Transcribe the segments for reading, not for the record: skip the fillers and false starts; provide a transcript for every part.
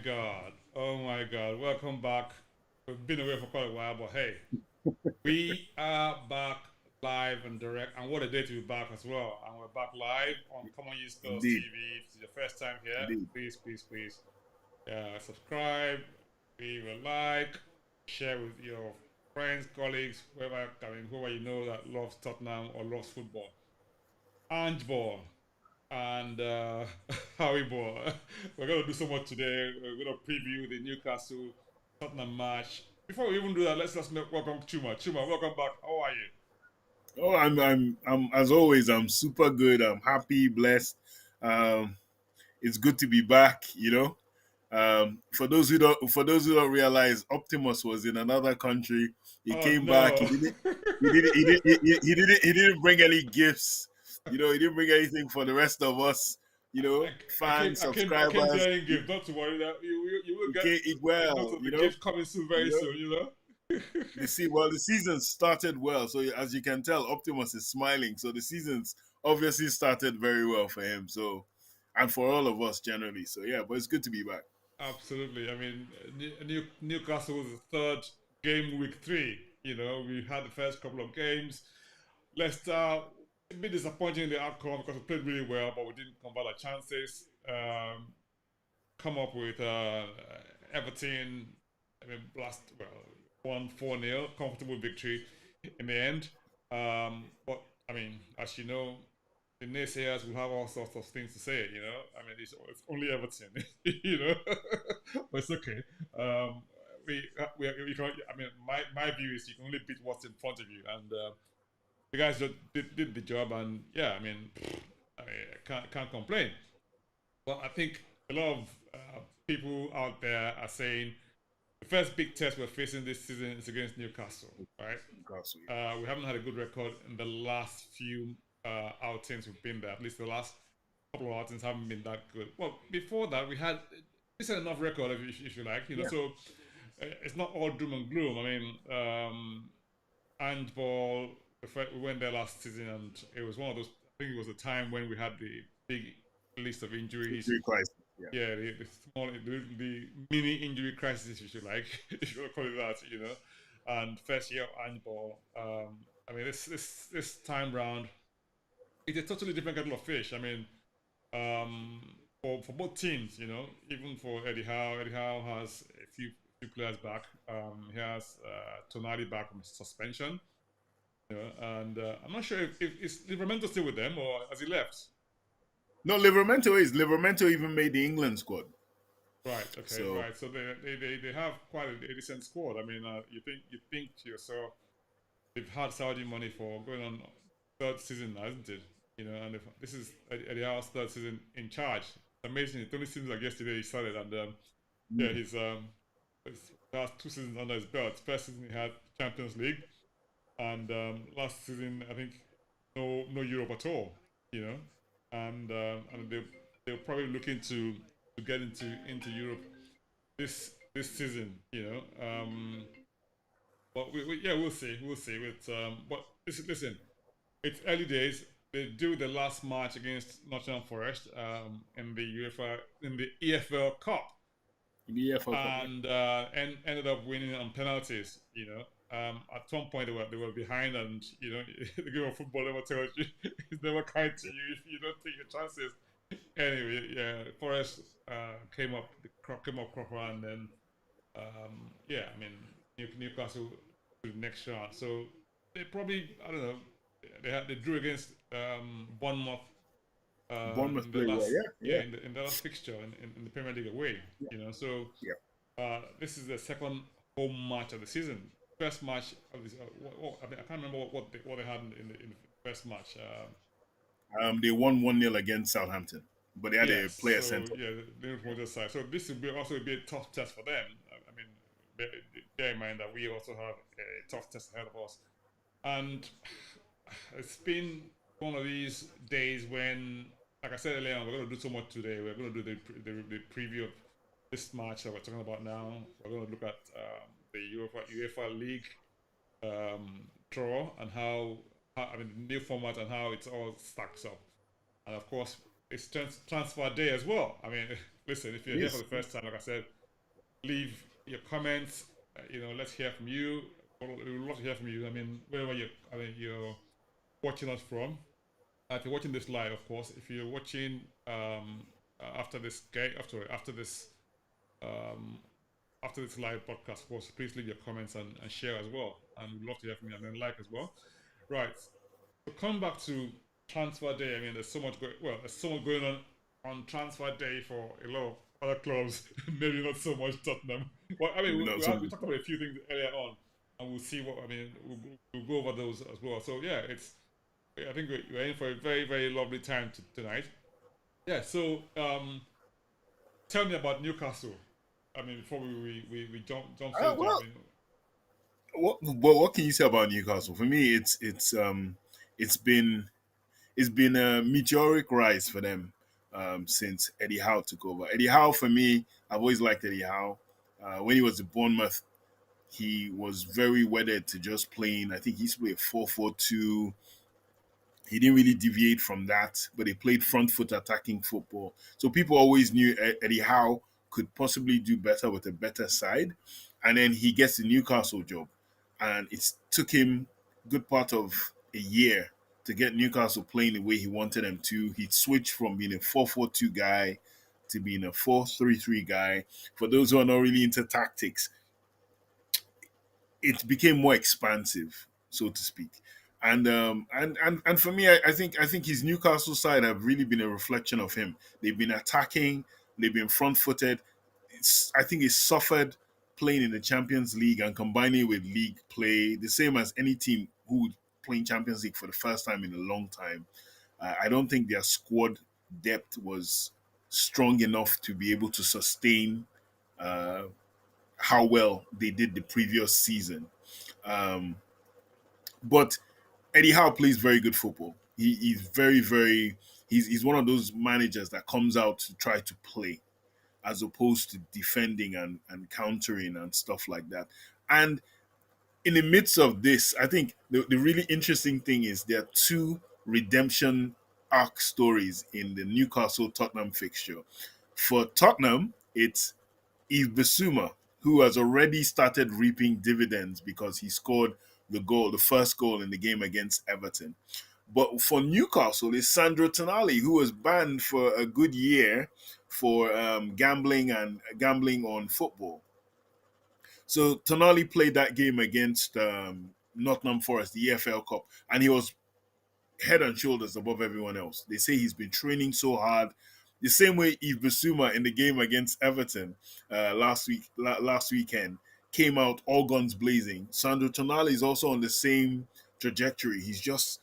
God. Oh my God. Welcome back. We've been away for quite a while, but hey, we are back live and direct. And what a day to be back as well. And we're back live on Common Use Stores Indeed, TV. If it's your first time here, indeed. please, subscribe, leave a like, share with your friends, colleagues, whoever you know that loves Tottenham or loves football. Angeball and Howie Ball. We're going to do so much today. We're going to preview the Newcastle Tottenham match. Before we even do that, let's just welcome Chuma. Chuma, welcome back. How are you? Oh, I'm as always. I'm super good. I'm happy, blessed. Um, it's good to be back. For those who don't realize, Optimus was in another country. He Oh came back. He no. didn't. He didn't. He didn't. He didn't bring any gifts. He didn't bring anything for the rest of us. Fans, I came subscribers. bearing gifts. Not to worry that you will He get can't eat a note well. of the gift coming soon, very You know. soon. You know. The season started well. So as you can tell, Optimus is smiling. So the season's obviously started very well for him. So, and for all of us generally. So yeah, but it's good to be back. Absolutely. I mean, Newcastle was the third game week 3. You know, we had the first couple of games. Leicester, a bit disappointing in the outcome because we played really well, but we didn't convert our chances. Come up with Everton, I mean, won 4-0, comfortable victory in the end. But, I mean, as you know, the naysayers will have all sorts of things to say, you know. I mean, it's only Everton, you know, but it's okay. Um, we can, I mean, my view is you can only beat what's in front of you, and the guys did the job, and yeah, I mean, I can't complain. But I think a lot of people out there are saying the first big test we're facing this season is against Newcastle, right? Newcastle, We haven't had a good record in the last few outings we've been there. At least the last couple of outings haven't been that good. Well, before that, we had decent enough record, if you like, you know. yeah. So it's not all doom and gloom. I mean, Angeball, we went there last season, and it was one of those. I think it was a time when we had the big list of injuries. Injury crisis. Yeah. Yeah, the mini injury crisis, if you like, if you want to call it that, you know. And first year of Angeball, I mean, this time round, it's a totally different kettle of fish. I mean, for both teams, you know, even for Eddie Howe. Eddie Howe has a few players back. He has Tonali back from suspension, you know, and I'm not sure if is Livramento still with them or has he left. No, Livermento even made the England squad. Right. Okay. So Right. So they have quite a decent squad. I mean, you think to yourself, they've had Saudi money for going on third season now, isn't it? You know, and if, this is Eddie Howe's third season in charge. It's amazing. It only seems like yesterday he started, and yeah, mm, his last 2 seasons under his belt. First season he had Champions League, and last season I think no Europe at all. You know, and they're probably looking to get into Europe this season. You know, but yeah, we'll see. With but listen, it's early days. They do the last match against Nottingham Forest in the EFL Cup, in the EFL Cup, yeah. and ended up winning on penalties. You know, at some point they were behind, and you know the game of football never tells you it's never kind to you if you don't take your chances. Anyway, yeah, Forest came up proper, and then yeah, I mean Newcastle to the next round. So they probably I don't know they drew against Bournemouth Bournemouth in the play well. last Yeah, yeah, in the last fixture in the Premier League away. yeah, You know, so yeah. this is the second home match of the season. First match of this, I mean, I can't remember what they had in the first match. They won 1-0 against Southampton, but they had a Yes, player so sent off. yeah, the promoter side. So this will also be a tough test for them. I mean, bear in mind that we also have a tough test ahead of us, and it's been one of these days when, like I said earlier, we're going to do so much today. We're going to do the preview of this match that we're talking about now. We're going to look at the UEFA League draw and how I mean the new format and how it's all stacks up, and of course it's transfer day as well. I mean, listen, if you're here for Yes. the first time, like I said, leave your comments. Let's hear from you. We would love to hear from you. I mean, wherever you're watching us from. If you're watching this live, of course. If you're watching after this game, after this um, after this live podcast, of course, please leave your comments and share as well. And we'd love to hear from you and then like as well. Right. So come back to transfer day. I mean, there's so much going on transfer day for a lot of other clubs. Maybe not so much Tottenham. Well, I mean, Maybe not we some. talked about a few things earlier on, and we'll see what I mean. We'll go over those as well. So yeah, I think we're in for a very very lovely time tonight. Yeah. So tell me about Newcastle. I mean, before we jump straight into. I Well, mean, what can you say about Newcastle? For me, it's been a meteoric rise for them since Eddie Howe took over. Eddie Howe, for me, I've always liked Eddie Howe. When he was at Bournemouth, he was very wedded to just playing. I think he used to play a 4-4-2. He didn't really deviate from that, but he played front foot attacking football. So people always knew Eddie Howe could possibly do better with a better side. And then he gets the Newcastle job. And it took him a good part of a year to get Newcastle playing the way he wanted them to. He switched from being a 4-4-2 guy to being a 4-3-3 guy. For those who are not really into tactics, it became more expansive, so to speak. And for me, I think his Newcastle side have really been a reflection of him. They've been attacking, they've been front footed. I think he suffered playing in the Champions League and combining with league play, the same as any team who would playing Champions League for the first time in a long time. I don't think their squad depth was strong enough to be able to sustain uh, how well they did the previous season. Um, but Eddie Howe plays very good football. He's very, very. He's one of those managers that comes out to try to play as opposed to defending and countering and stuff like that. And in the midst of this, I think the really interesting thing is there are two redemption arc stories in the Newcastle Tottenham fixture. For Tottenham, it's Yves Bissouma, who has already started reaping dividends because he scored the first goal in the game against Everton. But for Newcastle, it's Sandro Tonali, who was banned for a good year for gambling on football. So Tonali played that game against Nottingham Forest, the EFL Cup, and he was head and shoulders above everyone else. They say he's been training so hard. The same way Yves Bissouma in the game against Everton last weekend came out all guns blazing. Sandro Tonali is also on the same trajectory. He just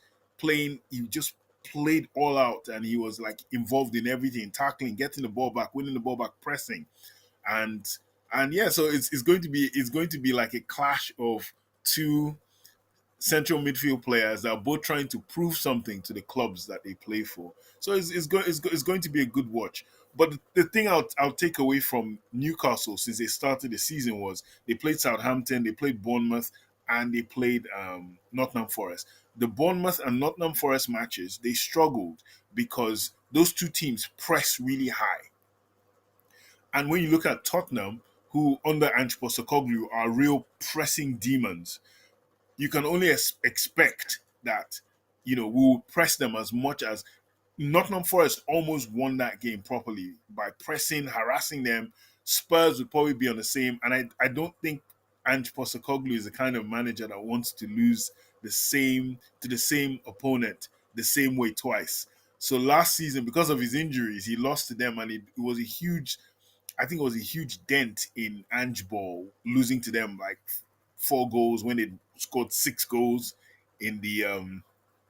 played all out, and he was like involved in everything, tackling, getting the ball back, winning the ball back, pressing, and yeah. So it's going to be like a clash of two central midfield players that are both trying to prove something to the clubs that they play for. So it's going to be a good watch. But the thing I'll take away from Newcastle since they started the season was they played Southampton, they played Bournemouth, and they played Nottingham Forest. The Bournemouth and Nottingham Forest matches, they struggled because those two teams press really high. And when you look at Tottenham, who under Ange Postecoglou are real pressing demons, you can only expect that we will press them as much as Nottingham Forest almost won that game properly by pressing, harassing them. Spurs would probably be on the same, and I don't think Ange Postecoglou is the kind of manager that wants to lose the same opponent the same way twice. So last season, because of his injuries, he lost to them, and it was a huge I think it was a huge dent in Angeball losing to them like 4 goals when they scored 6 goals in the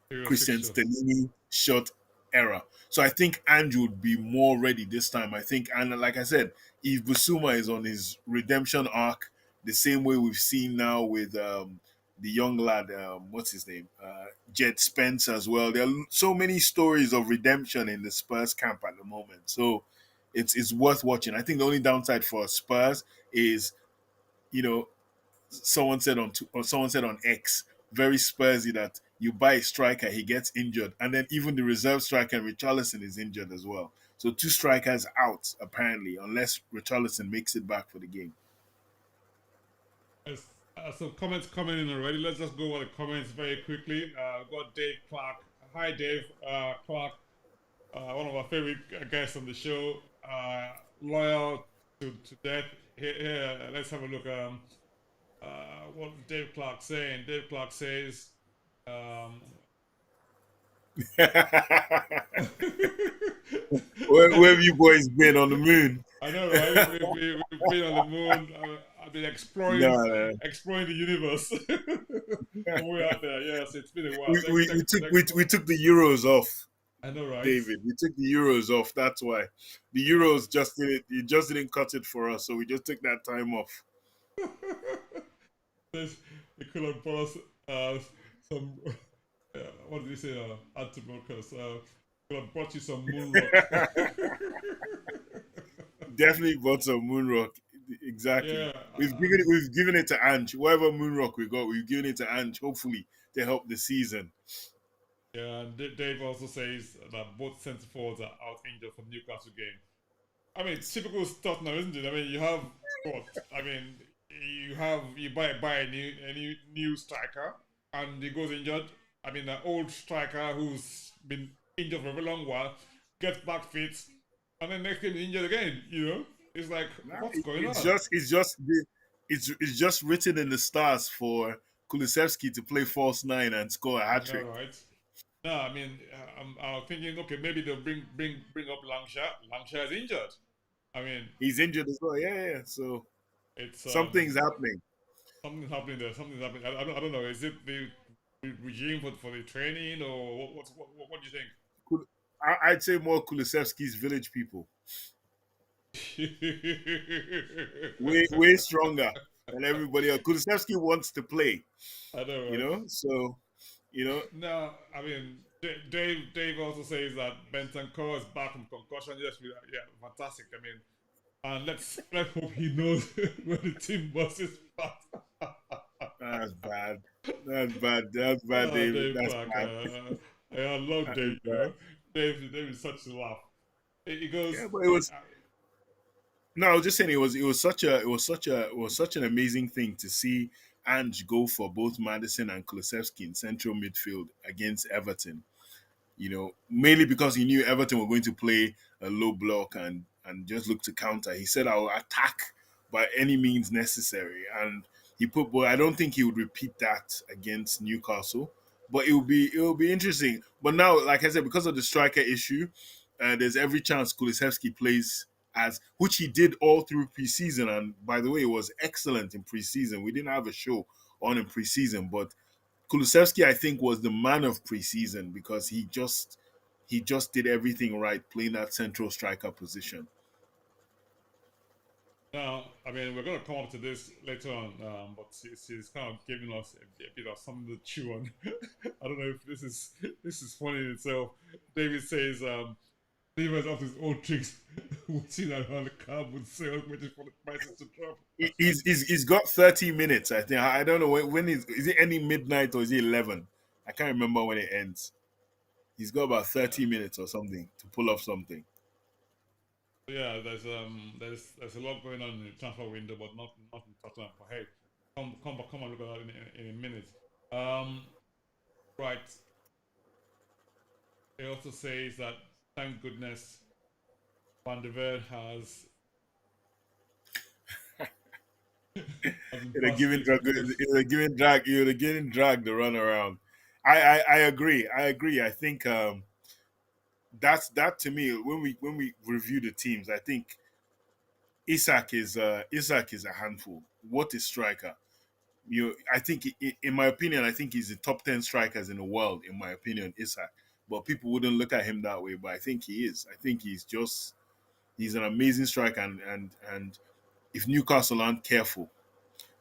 previous Christian fixtures. Stellini shot era. So I think Andrew would be more ready this time. I think, and like I said, if Busuma is on his redemption arc, the same way we've seen now with the young lad, what's his name, Jet Spence as well. There are so many stories of redemption in the Spurs camp at the moment. So it's worth watching. I think the only downside for Spurs is, you know, someone said on X, very Spursy, that you buy a striker, he gets injured, and then even the reserve striker Richarlison is injured as well. So two strikers out apparently, unless Richarlison makes it back for the game. Yes. So comments coming in already. Let's just go over the comments very quickly. Got Dave Clark. Hi, Dave Clark. One of our favorite guests on the show. Loyal to death. Here, let's have a look. What Dave Clark saying? Dave Clark says, um, Where have you boys been on the moon? I know, right? We've been on the moon. I've been No, exploring the universe from way out there. Yes, it's been a while. we took the Euros off, I know, right? David. We took the Euros off. That's why the Euros just didn't cut it for us. So we just took that time off. They could have brought us some. What did you say? Antibrokers. Could have brought you some moon rock. Definitely bought some Moonrock. Exactly. Yeah. We've given it to Ange. Whatever Moonrock we got, we've given it to Ange. Hopefully to help the season. Yeah, and Dave also says that both centre forwards are out injured from Newcastle game. I mean, typical stuff now, isn't it? I mean, you have what? I mean, you buy a new striker, and he goes injured. I mean, an old striker who's been injured for a very long while gets back fit, and then next game he's injured again. You know, it's like what's going It's on? just it's just written in the stars for Kulusevski to play false nine and score a hat I know, trick. right? No, I mean, I'm thinking, okay, maybe they'll bring up Langsha. Langsha is injured. I mean, He's injured as well. Yeah. So it's something's happening. something's happening there. Something's happening. I don't know. Is it the regime for the training or what do you I'd say more Kulusevski's village people. think? Way stronger than everybody else. Kulusevski wants to play, I know, you right? know. So you know, No, I mean, Dave also says that Benton Core is back from concussion. Yes, yeah, fantastic. I mean, and let's hope he knows when the team buses fast. that's bad. That's bad. That's bad, Oh, David. Dave That's Clark. bad. I love That is Dave. You bad. know, Dave is such a laugh. He goes, Yeah, but it was no. I was just saying it was such an amazing thing to see Ange go for both Madison and Kulusevski in central midfield against Everton. Mainly because he knew Everton were going to play a low block and just look to counter. He said, "I'll attack by any means necessary," and but I don't think he would repeat that against Newcastle. But it will be interesting. But now, like I said, because of the striker issue, there's every chance Kulisevsky plays as which he did all through preseason. And by the way, it was excellent in preseason. We didn't have a show on in preseason, but Kulusevski, I think, was the man of preseason because he just did everything right, playing that central striker position. now, I mean, we're going to come up to this later on, but she's kind of giving us a bit of something to chew on. I don't know if this is funny in itself. David says, Levi's off his old tricks, watching around the cardboard sales, waiting for the prices to drop. He's got 30 minutes, I think. I don't know when is it ending midnight or is it 11? I can't remember when it ends. He's got about Yeah. 30 minutes or something to pull off something. Yeah, there's a lot going on in the transfer window, but not in Tottenham. But hey, come and look at that in a minute. Um, right. It also says that thank goodness Van der Veer has been It'd have passed given this drag, because it'd have given drag, it would have given drag the run around. I agree. I agree. I think that to me when we review the teams, I think Isak is a handful. What a striker! I think in my opinion, I think he's the top 10 strikers in the world. In my opinion, Isak, but people wouldn't look at him that way. But I think he is. I think he's an amazing striker, and if Newcastle aren't careful,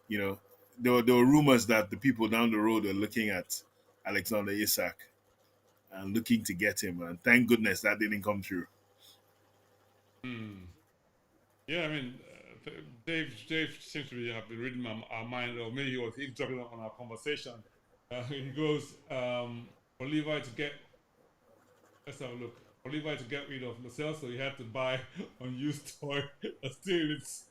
you know, there were rumors that the people down the road are looking at Alexander Isak and looking to get him, and thank goodness that didn't come true. hmm, yeah, I mean, Dave seems to have been reading our mind, or maybe he was eavesdropping on our conversation. He goes for Levi to get. Let's have a look. For Levi to get rid of Lascelles, so he had to buy unused toy. Still, it's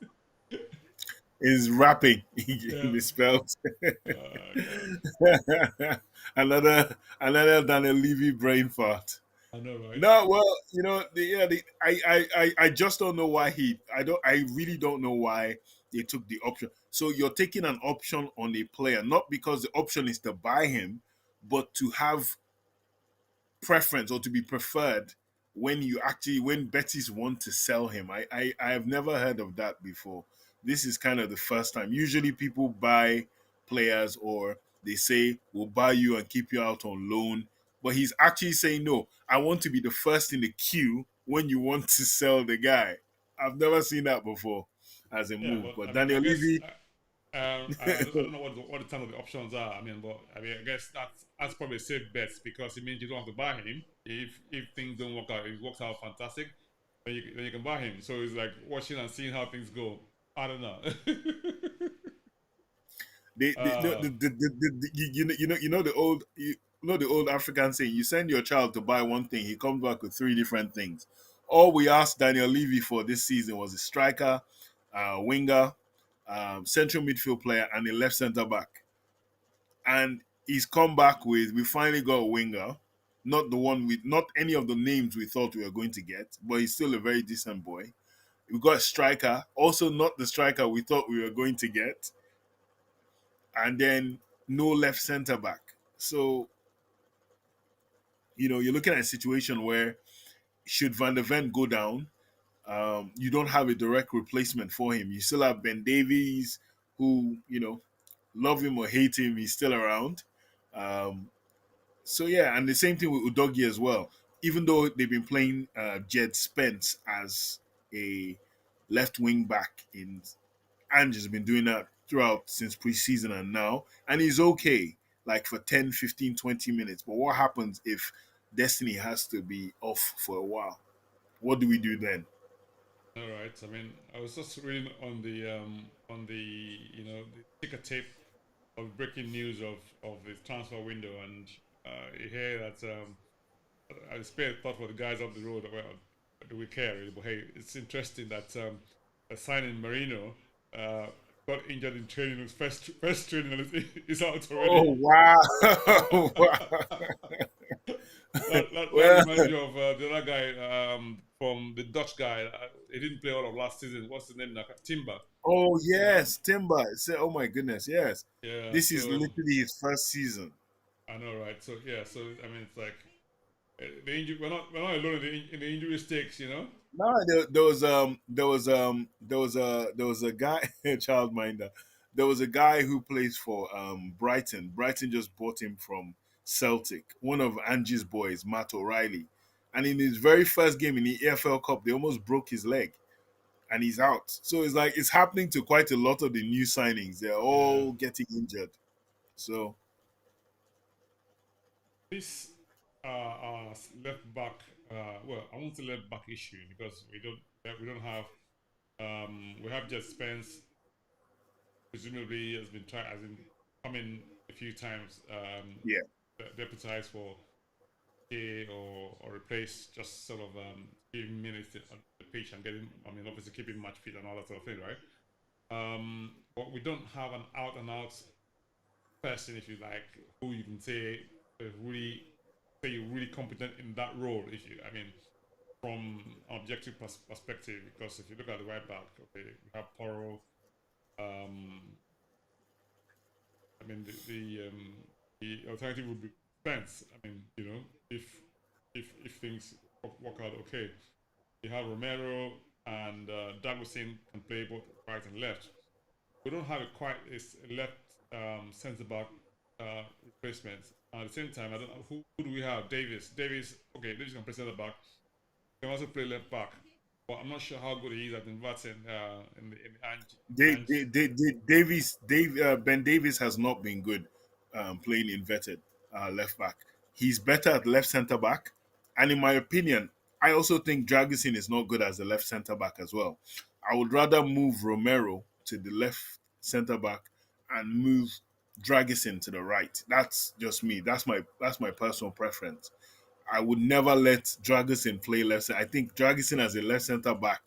Is rapping. He yeah. misspelled. God, Another Daniel Levy brain fart. I know, right? No, well, I just don't know why I really don't know why they took the option. So you're taking an option on a player, not because the option is to buy him, but to have preference or to be preferred when Betis want to sell him. I have never heard of that before. This is kind of the first time. Usually people buy players or they say we'll buy you and keep you out on loan. But he's actually saying no, I want to be the first in the queue when you want to sell the guy. I've never seen that before as a Yeah, move. but But I mean, I Daniel guess Levy, I don't know what the terms of the options are. I mean, but I mean, I guess that's probably a safe bet because it means you don't have to buy him if things don't work out. If it works out fantastic, then you can buy him. So it's like watching and seeing how things go. I don't know. they you know the old the old African saying, you send your child to buy one thing, he comes back with three different things. All we asked Daniel Levy for this season was a striker, winger, central midfield player, and a left centre back. And he's come back with, we finally got a winger, not the one with not any of the names we thought we were going to get, but he's still a very decent boy. We got a striker, also not the striker we thought we were going to get, and then no left centre back. So, you're looking at a situation where should Van der Ven go down, you don't have a direct replacement for him. You still have Ben Davies, who, love him or hate him, he's still around. Um, so, yeah, and the same thing with Udogi as well. Even though they've been playing Jed Spence as a left wing back in Ange has been doing that throughout since preseason and now. And he's okay, like for 10, 15, 20 minutes. But what happens if Destiny has to be off for a while? What do we do then? All right. I mean, I was just reading on the the ticker tape of breaking news of the transfer window, and you hear that I spared thought for the guys up the road. Well, do we care really? But hey, it's interesting that signing Marino got injured in training. His first training and is out already. Oh, wow. Wow. That Well, reminds me of the other guy from the Dutch guy. He didn't play all of last season. What's his name now? Timber. oh, You know. yes, Timber. Oh, my goodness, yes. Yeah. This is So literally his first season. I know, right? So yeah. So I mean, it's like the injury. We're not alone in the injury stakes. You know. No, there was a guy, a childminder. There was a guy who plays for Brighton. Brighton just bought him from Celtic. One of Angie's boys, Matt O'Reilly, and in his very first game in the EFL Cup, they almost broke his leg, and he's out. So it's like it's happening to quite a lot of the new signings. They're Yeah. all getting injured. So This left back. Well, I won't say left back issue because we don't have we have just Spence. Presumably has been trying has been coming a few times yeah, deputized for or replace, just sort of giving minutes on the pitch and getting, I mean, obviously keeping match fit and all that sort of thing, right? But we don't have an out and out person, if you like, who you can say really say you're really competent in that role. If you, I mean, from an objective perspective, because if you look at the right back, okay, you have Poro. Um, I mean, the alternative would be Spence. I mean, if things work out okay, you have Romero and Dagosin can play both right and left. We don't have a quite a left centre back replacement. At the same time, I don't know who do we have. Davis. Okay, Davis can play centre back. He can also play left back. But I'm not sure how good he is at inverting in the Ange. Ben Davis has not been good playing inverted left back. He's better at left centre back, and in my opinion, I also think Dragusin is not good as a left centre back as well. I would rather move Romero to the left centre back and move Dragisin to the right. That's just me. That's my personal preference. I would never let Dragisin play left. I think Dragisin as a left centre back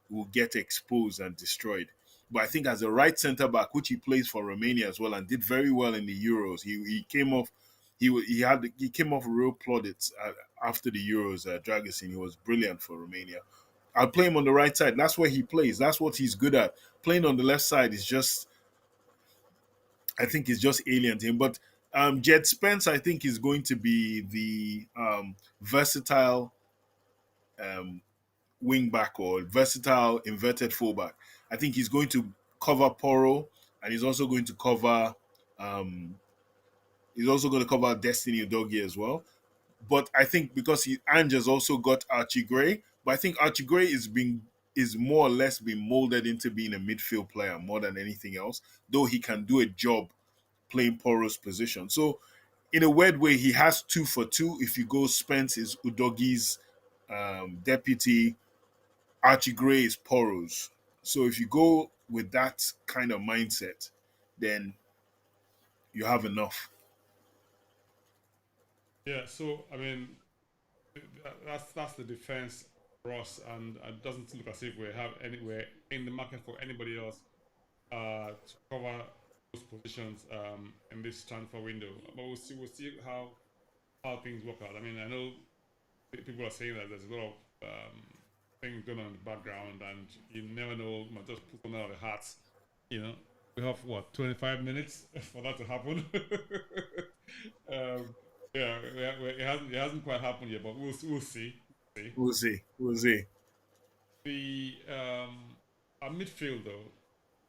will get exposed and destroyed. But I think as a right centre back, which he plays for Romania as well and did very well in the Euros, he came off he came off real plaudits after the Euros. Dragisin, he was brilliant for Romania. I'll play him on the right side. That's where he plays. That's what he's good at. Playing on the left side is just, I think, is just alien to him. But Jed Spence, I think, is going to be the versatile um, wing back or versatile inverted fullback. I think he's going to cover Poro, and he's also going to cover Destiny Udogie as well. But I think because Ange has also got Archie Gray, but I think Archie Gray is more or less being molded into being a midfield player more than anything else, though he can do a job playing Poro's position. So in a weird way, he has two for two. If you go Spence is Udogie's deputy, Archie Gray is Poro's. So if you go with that kind of mindset, then you have enough. Yeah, so I mean, that's the defense for us, and it doesn't look as if we have anywhere in the market for anybody else to cover those positions in this transfer window. But we'll see how things work out. I mean, I know people are saying that there's a lot of things going on in the background, and you never know. You might just put something out of the hat. You know, we have what 25 minutes for that to happen. um, yeah, it hasn't quite happened yet, but we'll see. See. We'll see. We'll see. The our midfield though,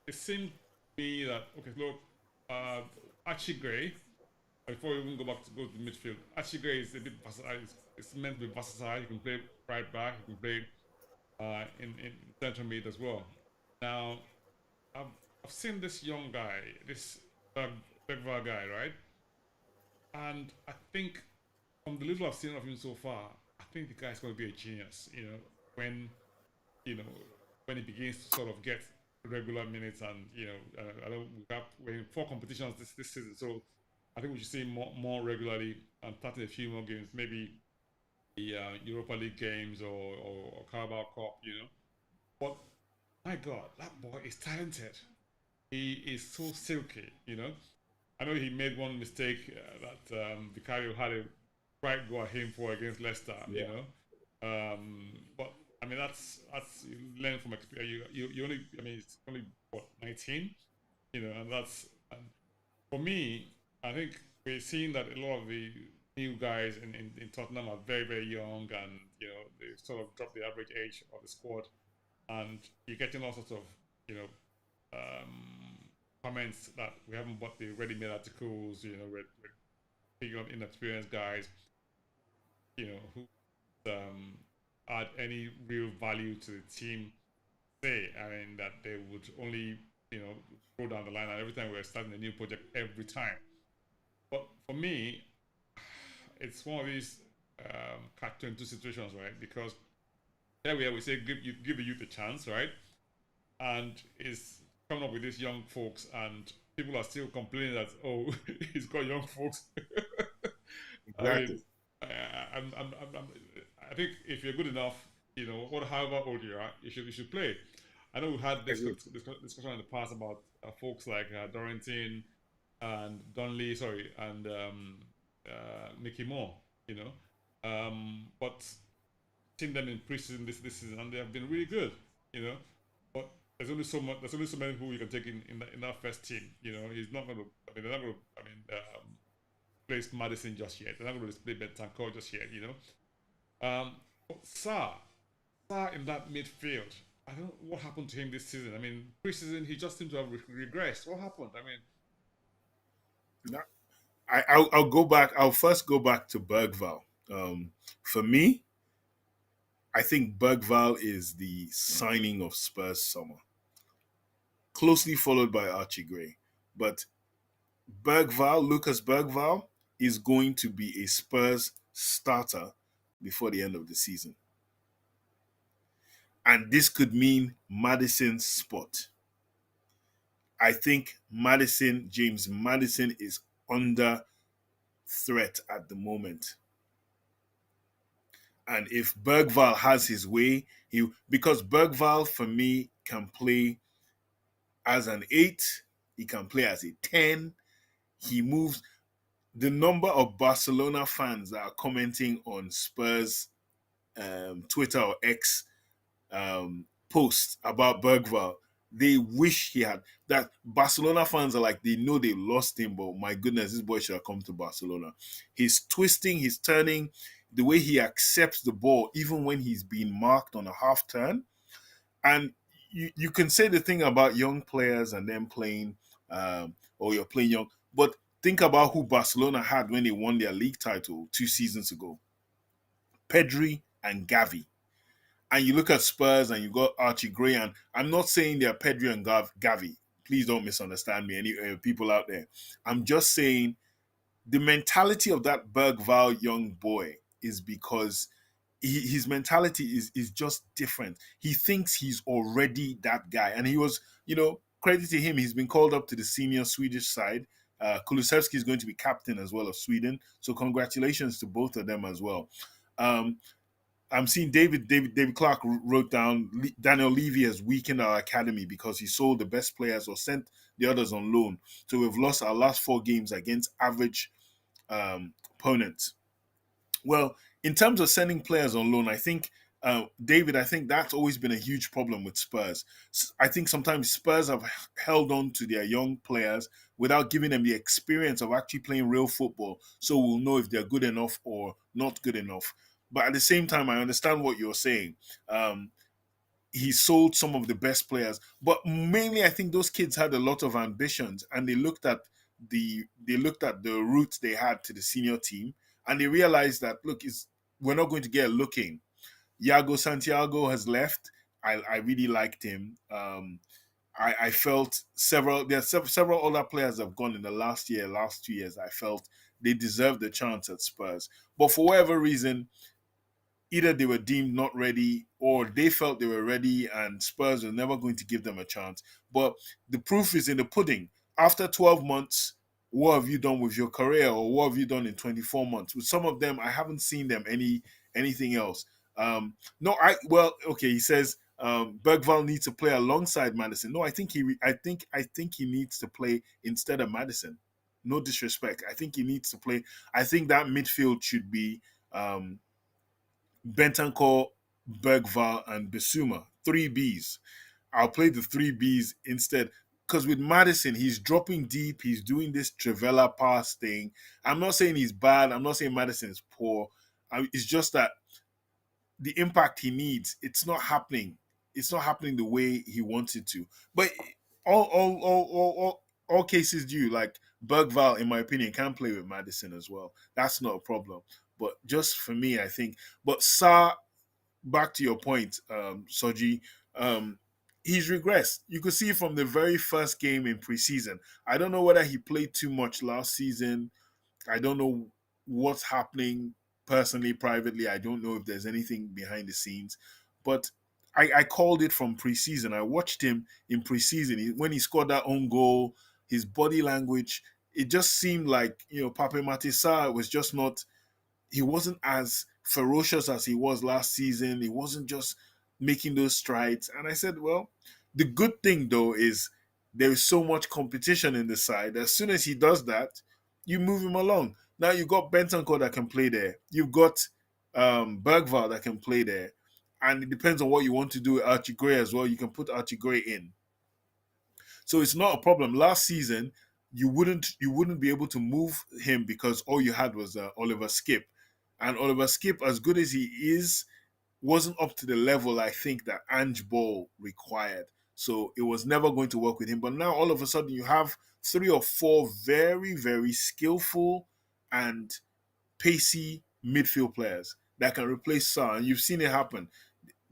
it seemed to me that okay, look, uh, Archie Gray. Before we even go to the midfield, Archie Gray is a bit versatile. It's meant to be versatile. You can play right back. You can play in central mid as well. Now, I've, I've seen this young guy, this Begvar guy, right? And I think from the little I've seen of him so far, I think the guy's going to be a genius. When you know when he begins to sort of get regular minutes, and I don't we're in four competitions this season, so I think we should see him more regularly and starting a few more games, maybe the Europa League games or Carabao Cup. But my God, that boy is talented. He is so silky. I know he made one mistake that Vicario had a right go at him for against Leicester. Yeah. But I mean that's you learn from experience. You only, I mean, it's only what 19. And for me, I think we're seeing that a lot of the new guys in Tottenham are very, very young, and they sort of drop the average age of the squad, and you're getting all sorts of you know um, comments that we haven't bought the ready-made articles. We're picking up inexperienced guys, who add any real value to the team. Say, I mean, that they would only go down the line, and every time we're starting a new project every time. But for me, it's one of these catch-22 situations, right? Because there we are, we say give the youth a chance, right? And it's coming up with these young folks, and people are still complaining that he's got young folks. I mean, Exactly. I'm, I think if you're good enough, however old you are, you should play. I know we had I this agree. discussion in the past about folks like Dorrington and Donley, sorry, and Mickey Moore, you know. But seen them in preseason this season, and they have been really good, you know. But there's only so much. There's only so many who you can take in that first team. He's not going to. I mean, they're not going to. I mean, place Madison just yet. They're not going to play Bentancur just yet. But Sarr in that midfield. I don't know what happened to him this season. I mean, preseason he just seemed to have regressed. What happened? I mean, No, I'll go back. I'll first go back to Bergval. For me, I think Bergval is the signing of Spurs summer, closely followed by Archie Gray. But Lucas Bergval, is going to be a Spurs starter before the end of the season. And this could mean Madison's spot. I think James Madison, is under threat at the moment. And if Bergval has his way, because Bergval for me can play as an eight, he can play as a 10. He moves. The number of Barcelona fans that are commenting on Spurs Twitter or X post about Bergval, they wish he had that. Barcelona fans are like, they know they lost him, but my goodness, this boy should have come to Barcelona. He's twisting, he's turning, the way he accepts the ball, even when he's being marked on a half turn. And you can say the thing about young players and them playing, or you're playing young, but think about who Barcelona had when they won their league title 2 seasons ago: Pedri and Gavi. And you look at Spurs and you got Archie Gray, and I'm not saying they're Pedri and Gavi. Please don't misunderstand me, any people out there. I'm just saying the mentality of that Bergval young boy is because his mentality is just different. He thinks he's already that guy, and he was, credit to him, he's been called up to the senior Swedish side. Kulusevski is going to be captain as well of Sweden, so congratulations to both of them as well. Um, I'm seeing David Clark wrote down Daniel Levy has weakened our academy because he sold the best players or sent the others on loan. So we've lost our last 4 games against average opponents. Well, in terms of sending players on loan, I think, David, I think that's always been a huge problem with Spurs. I think sometimes Spurs have held on to their young players without giving them the experience of actually playing real football, so we'll know if they're good enough or not good enough. But at the same time, I understand what you're saying. Um, he sold some of the best players, but mainly I think those kids had a lot of ambitions, and they looked at the route they had to the senior team, and they realized that, look, we're not going to get a look in. Iago Santiago has left. I really liked him. I felt several other players have gone in the last 2 years. I felt they deserved a chance at Spurs, but for whatever reason, either they were deemed not ready or they felt they were ready and Spurs were never going to give them a chance. But the proof is in the pudding. After 12 months, what have you done with your career, or what have you done in 24 months? With some of them, I haven't seen them anything else. No, okay. He says Bergval needs to play alongside Madison. No, I think he needs to play instead of Madison. No disrespect. I think he needs to play. I think that midfield should be um, Bentancur, Bergval, and Bissouma. Three Bs. I'll play the three Bs instead. Because with Madison, he's dropping deep. He's doing this Trivela pass thing. I'm not saying he's bad. I'm not saying Madison is poor. It's just that the impact he needs, it's not happening. It's not happening the way he wants it to. But all cases due, like Bergval, in my opinion, can play with Madison as well. That's not a problem. But just for me, I think. But Sa, back to your point, Soji, um, he's regressed. You could see from the very first game in preseason. I don't know whether he played too much last season. I don't know what's happening personally, privately. I don't know if there's anything behind the scenes, but I called it from preseason. I watched him in preseason. When he scored that own goal, his body language, it just seemed like, Pape Matissa was just not, he wasn't as ferocious as he was last season. He wasn't just making those strides. And I said, well, the good thing though is there is so much competition in the side. As soon as he does that, you move him along. Now you've got Bentancur that can play there. You've got Bergval that can play there. And it depends on what you want to do with Archie Gray as well. You can put Archie Gray in. So it's not a problem. Last season, you wouldn't be able to move him because all you had was Oliver Skip, and Oliver Skip, as good as he is, wasn't up to the level I think that Angeball required. So it was never going to work with him. But now all of a sudden you have 3 or 4 very very skillful and pacey midfield players that can replace Sa, and you've seen it happen.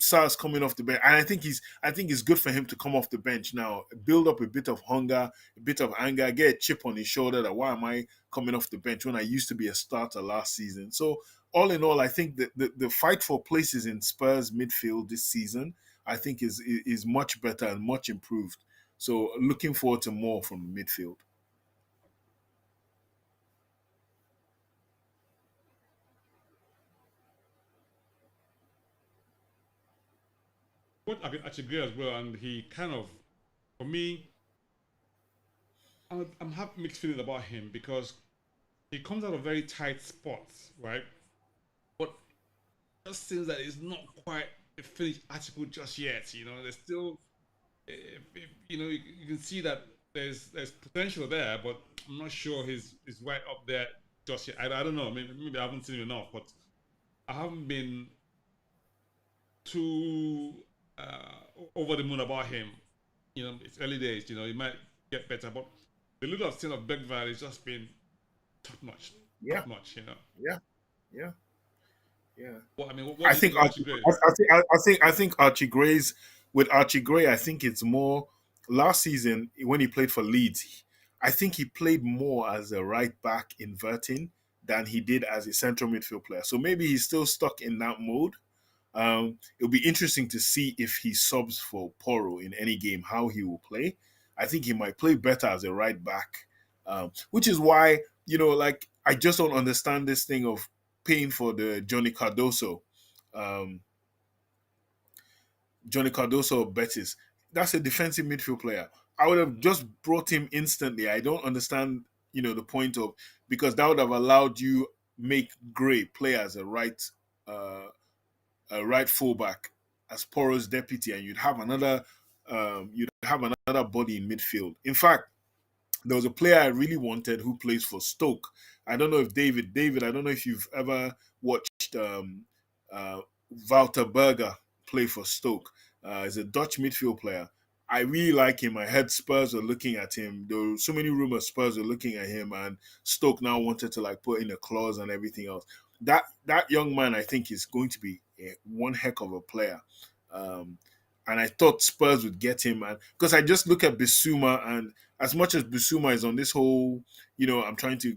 Sar's coming off the bench, and I think it's good for him to come off the bench now, build up a bit of hunger, a bit of anger, get a chip on his shoulder that why am I coming off the bench when I used to be a starter last season. So all in all, I think that the fight for places in Spurs midfield this season, I think is much better and much improved. So looking forward to more from the midfield. What I can actually agree as well, and he kind of, for me, I'm have mixed feelings about him because he comes out of very tight spots, right? But it just seems that it's not quite a finished article just yet. There's still, you can see that there's potential there, but I'm not sure he's right up there just yet. I don't know. Maybe I haven't seen him enough, but I haven't been too over the moon about him. It's early days. He might get better, but the little I've seen of Bergvall has just been top notch, Yeah, top notch. yeah, yeah, yeah. What I do you think think of Archie Gray? I think Archie Gray's with Archie Gray. I think it's more last season when he played for Leeds. I think he played more as a right back inverting than he did as a central midfield player. So maybe he's still stuck in that mode. It'll be interesting to see if he subs for Poro in any game, how he will play. I think he might play better as a right back, which is why, like, I just don't understand this thing of paying for the um, Johnny Cardoso of Betis. That's a defensive midfield player. I would have just brought him instantly. I don't understand, the point of, because that would have allowed you make Gray play as uh, a right fullback as Poro's deputy, and you'd have another body in midfield. In fact, there was a player I really wanted who plays for Stoke. I don't know if David. I don't know if you've ever watched uh, Wouter Berger play for Stoke. He's a Dutch midfield player. I really like him. I heard Spurs were looking at him. There were so many rumors Spurs were looking at him, and Stoke now wanted to like put in a clause and everything else. That young man, I think, is going to be one heck of a player. Um, and I thought Spurs would get him, and because I just look at Bissouma, and as much as Bissouma is on this whole, I'm trying to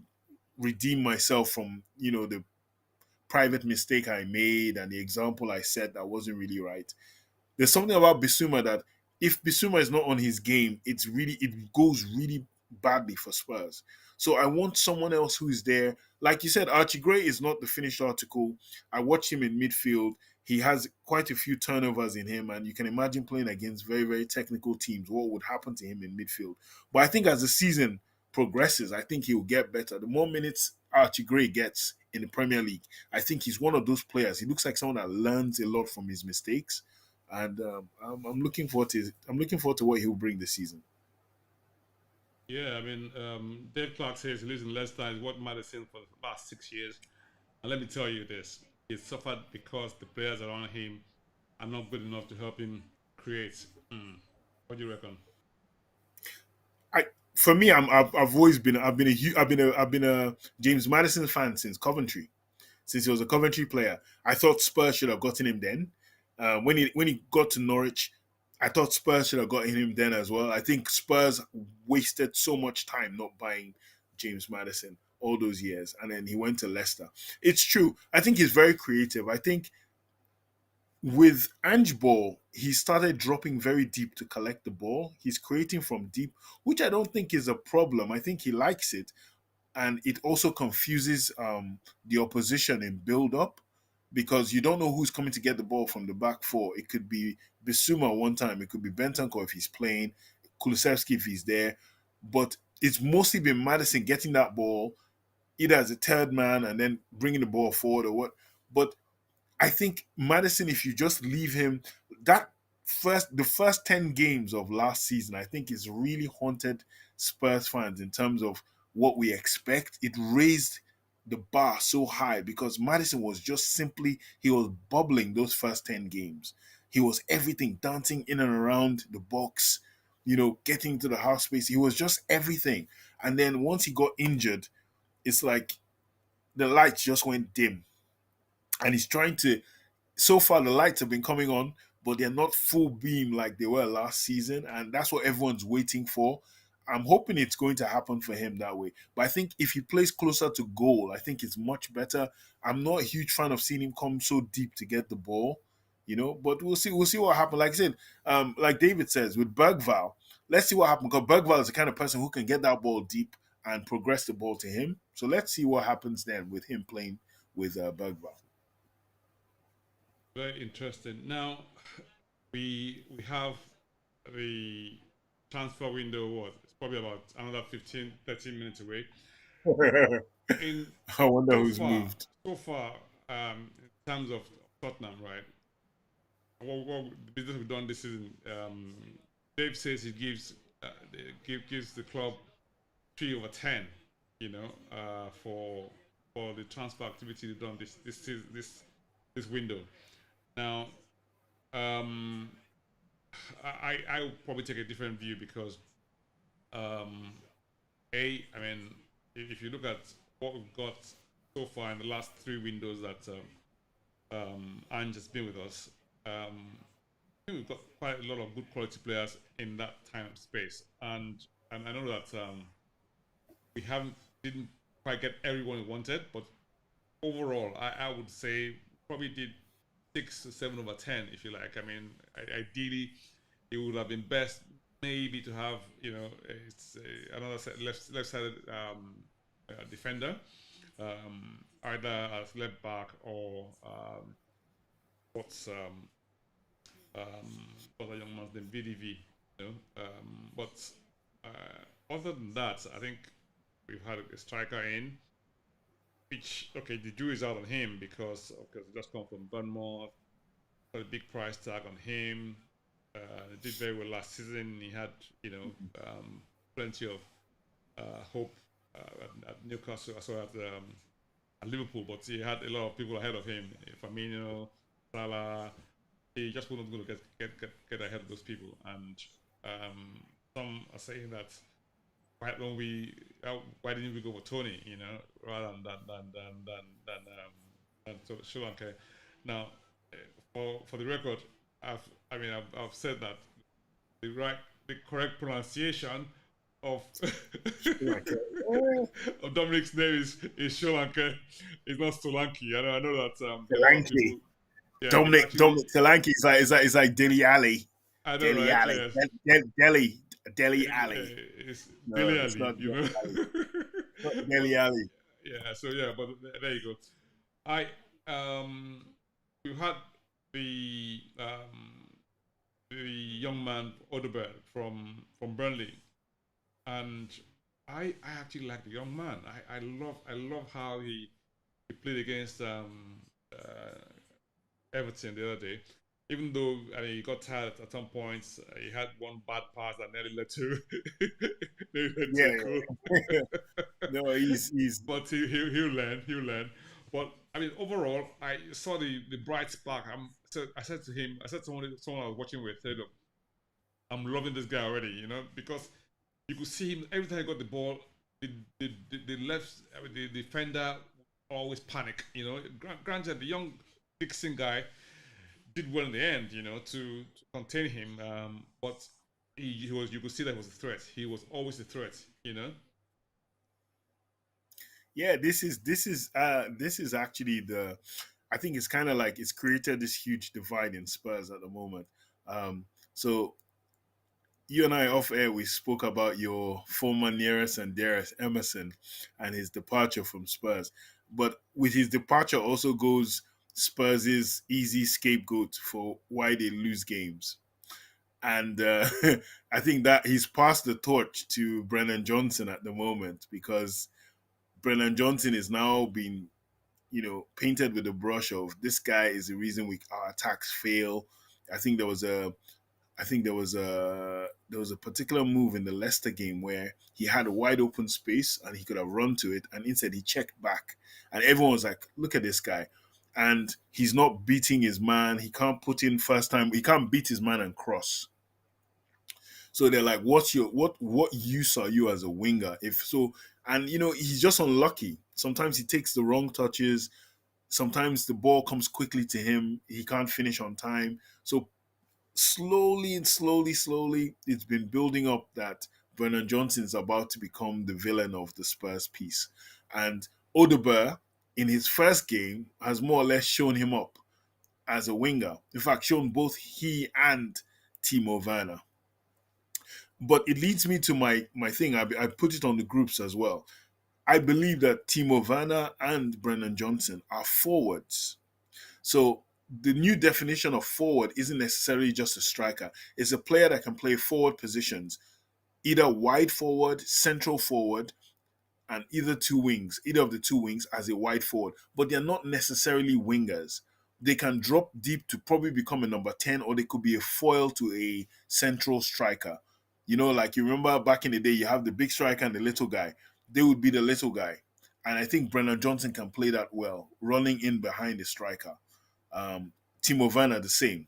redeem myself from, the private mistake I made and the example I set that wasn't really right. There's something about Bissouma that if Bissouma is not on his game, it goes really badly for Spurs. So I want someone else who is there. Like you said, Archie Gray is not the finished article. I watch him in midfield. He has quite a few turnovers in him, and you can imagine playing against very, very technical teams. What would happen to him in midfield? But I think as the season progresses, I think he will get better. The more minutes Archie Gray gets in the Premier League, I think he's one of those players. He looks like someone that learns a lot from his mistakes, and I'm looking forward to what he'll bring this season. Yeah, Dave Clark says he lives in Leicester and what Madison for the last 6 years. And let me tell you this: he suffered because the players around him are not good enough to help him create. What do you reckon? I For me, I've always been I've been a James Madison fan since Coventry, since he was a Coventry player. I thought Spurs should have gotten him then. When he got to Norwich, I thought Spurs should have gotten him then as well. I think Spurs wasted so much time not buying James Madison all those years, and then he went to Leicester. It's true. I think he's very creative. I think with Angeball, he started dropping very deep to collect the ball. He's creating from deep, which I don't think is a problem. I think he likes it, and it also confuses the opposition in build up because you don't know who's coming to get the ball from the back four. It could be Bissouma one time, it could be Bentancur if he's playing, Kulusevski if he's there, but it's mostly been Madison getting that ball either as a third man and then bringing the ball forward or what. But I think Madison, if you just leave him, the first 10 games of last season, I think is really haunted Spurs fans in terms of what we expect. It raised the bar so high because Madison was just simply, he was bubbling those first 10 games. He was everything, dancing in and around the box, getting to the half space. He was just everything. And then once he got injured, it's like the lights just went dim. And he's trying to, so far the lights have been coming on, but they're not full beam like they were last season, and that's what everyone's waiting for. I'm hoping it's going to happen for him that way. But I think if he plays closer to goal, I think it's much better. I'm not a huge fan of seeing him come so deep to get the ball, but we'll see. We'll see what happens. Like I said, like David says, with Bergval, let's see what happens. Because Bergvall is the kind of person who can get that ball deep and progress the ball to him. So let's see what happens then with him playing with Bergvall. Very interesting. Now we have the transfer window. What? It's probably about another 15, 13 minutes away. In I wonder so who's far, moved. so far, in terms of Tottenham, right? What the business we've done this season. Dave says he gives the club 3/10. You know, for the transfer activity they've done this window. Now, um, I will probably take a different view because um, I mean, if you look at what we've got so far in the last three windows that Ange has been with us, I think we've got quite a lot of good quality players in that time and space, and I know that we haven't didn't quite get everyone we wanted, but overall, I would say probably did 6 to 7/10, if you like. I mean, ideally, it would have been best maybe to have it's another left sided defender, either as left back or what's what's a young man's name, VDV. You know, but other than that, I think we've had a striker in. Which okay, the jury is out on him because he just come from Bournemouth, put a big price tag on him. Did very well last season. He had plenty of hope at Newcastle as well as at Liverpool, but he had a lot of people ahead of him. Firmino, Salah. He just wasn't going to get ahead of those people. And some are saying that why didn't we go for Tony? You know, rather than Sri Lanka. Now, for the record, I've said that the correct pronunciation of of Dominic's name is Sri Lanka. It's not Solanki. I know that a lot of Solanke. people. Yeah, it's actually. Dominic Solanke is like Dilly Ali. I know, Dilly right? Ali. Yes. Delhi Ali. It's No, Dele it's Ali, not you Delhi know. Ali. It's not But Delhi Ali. yeah, so yeah, but there you go. I we had the young man Odeberg from Burnley, and I actually like the young man. I love how he played against Everton the other day. Even though I mean he got tired at some points, he had one bad pass that nearly led to nearly led to Yeah, a goal. yeah. No, he's But he'll learn. He'll learn. But I mean, overall, I saw the bright spark. So I said to him, I said to someone I was watching with, said, "Look, I'm loving this guy already, you know, because you could see him every time he got the ball, the left, I mean, the defender always panic, you know. Granted, the young Dixon guy did well in the end, you know, to contain him, but he was, you could see that he was a threat. He was always a threat, you know. yeah. This is actually the. I think it's kind of like it's created this huge divide in Spurs at the moment. So you and I off air we spoke about your former nearest and dearest Emerson and his departure from Spurs. But with his departure also goes Spurs' easy scapegoat for why they lose games. And I think that he's passed the torch to Brennan Johnson at the moment because Brennan Johnson is now being, painted with the brush of this guy is the reason our attacks fail. I think there was a there was a particular move in the Leicester game where he had a wide open space and he could have run to it, and instead he checked back, and everyone was like, "Look at this guy." And he's not beating his man. He can't put in first time. He can't beat his man and cross. So they're like, what use are you as a winger? If so, and he's just unlucky. Sometimes he takes the wrong touches. Sometimes the ball comes quickly to him. He can't finish on time. So slowly and slowly, it's been building up that Brennan Johnson is about to become the villain of the Spurs piece. And Odegaard, in his first game, has more or less shown him up as a winger. In fact, shown both he and Timo Werner. But it leads me to my thing. I put it on the groups as well. I believe that Timo Werner and Brennan Johnson are forwards. So the new definition of forward isn't necessarily just a striker. It's a player that can play forward positions, either wide forward, central forward, and either of the two wings as a wide forward. But they're not necessarily wingers. They can drop deep to probably become a number 10, or they could be a foil to a central striker. You know, like you remember back in the day, you have the big striker and the little guy. They would be the little guy. And I think Brennan Johnson can play that well, running in behind the striker. Um, Timo Werner the same.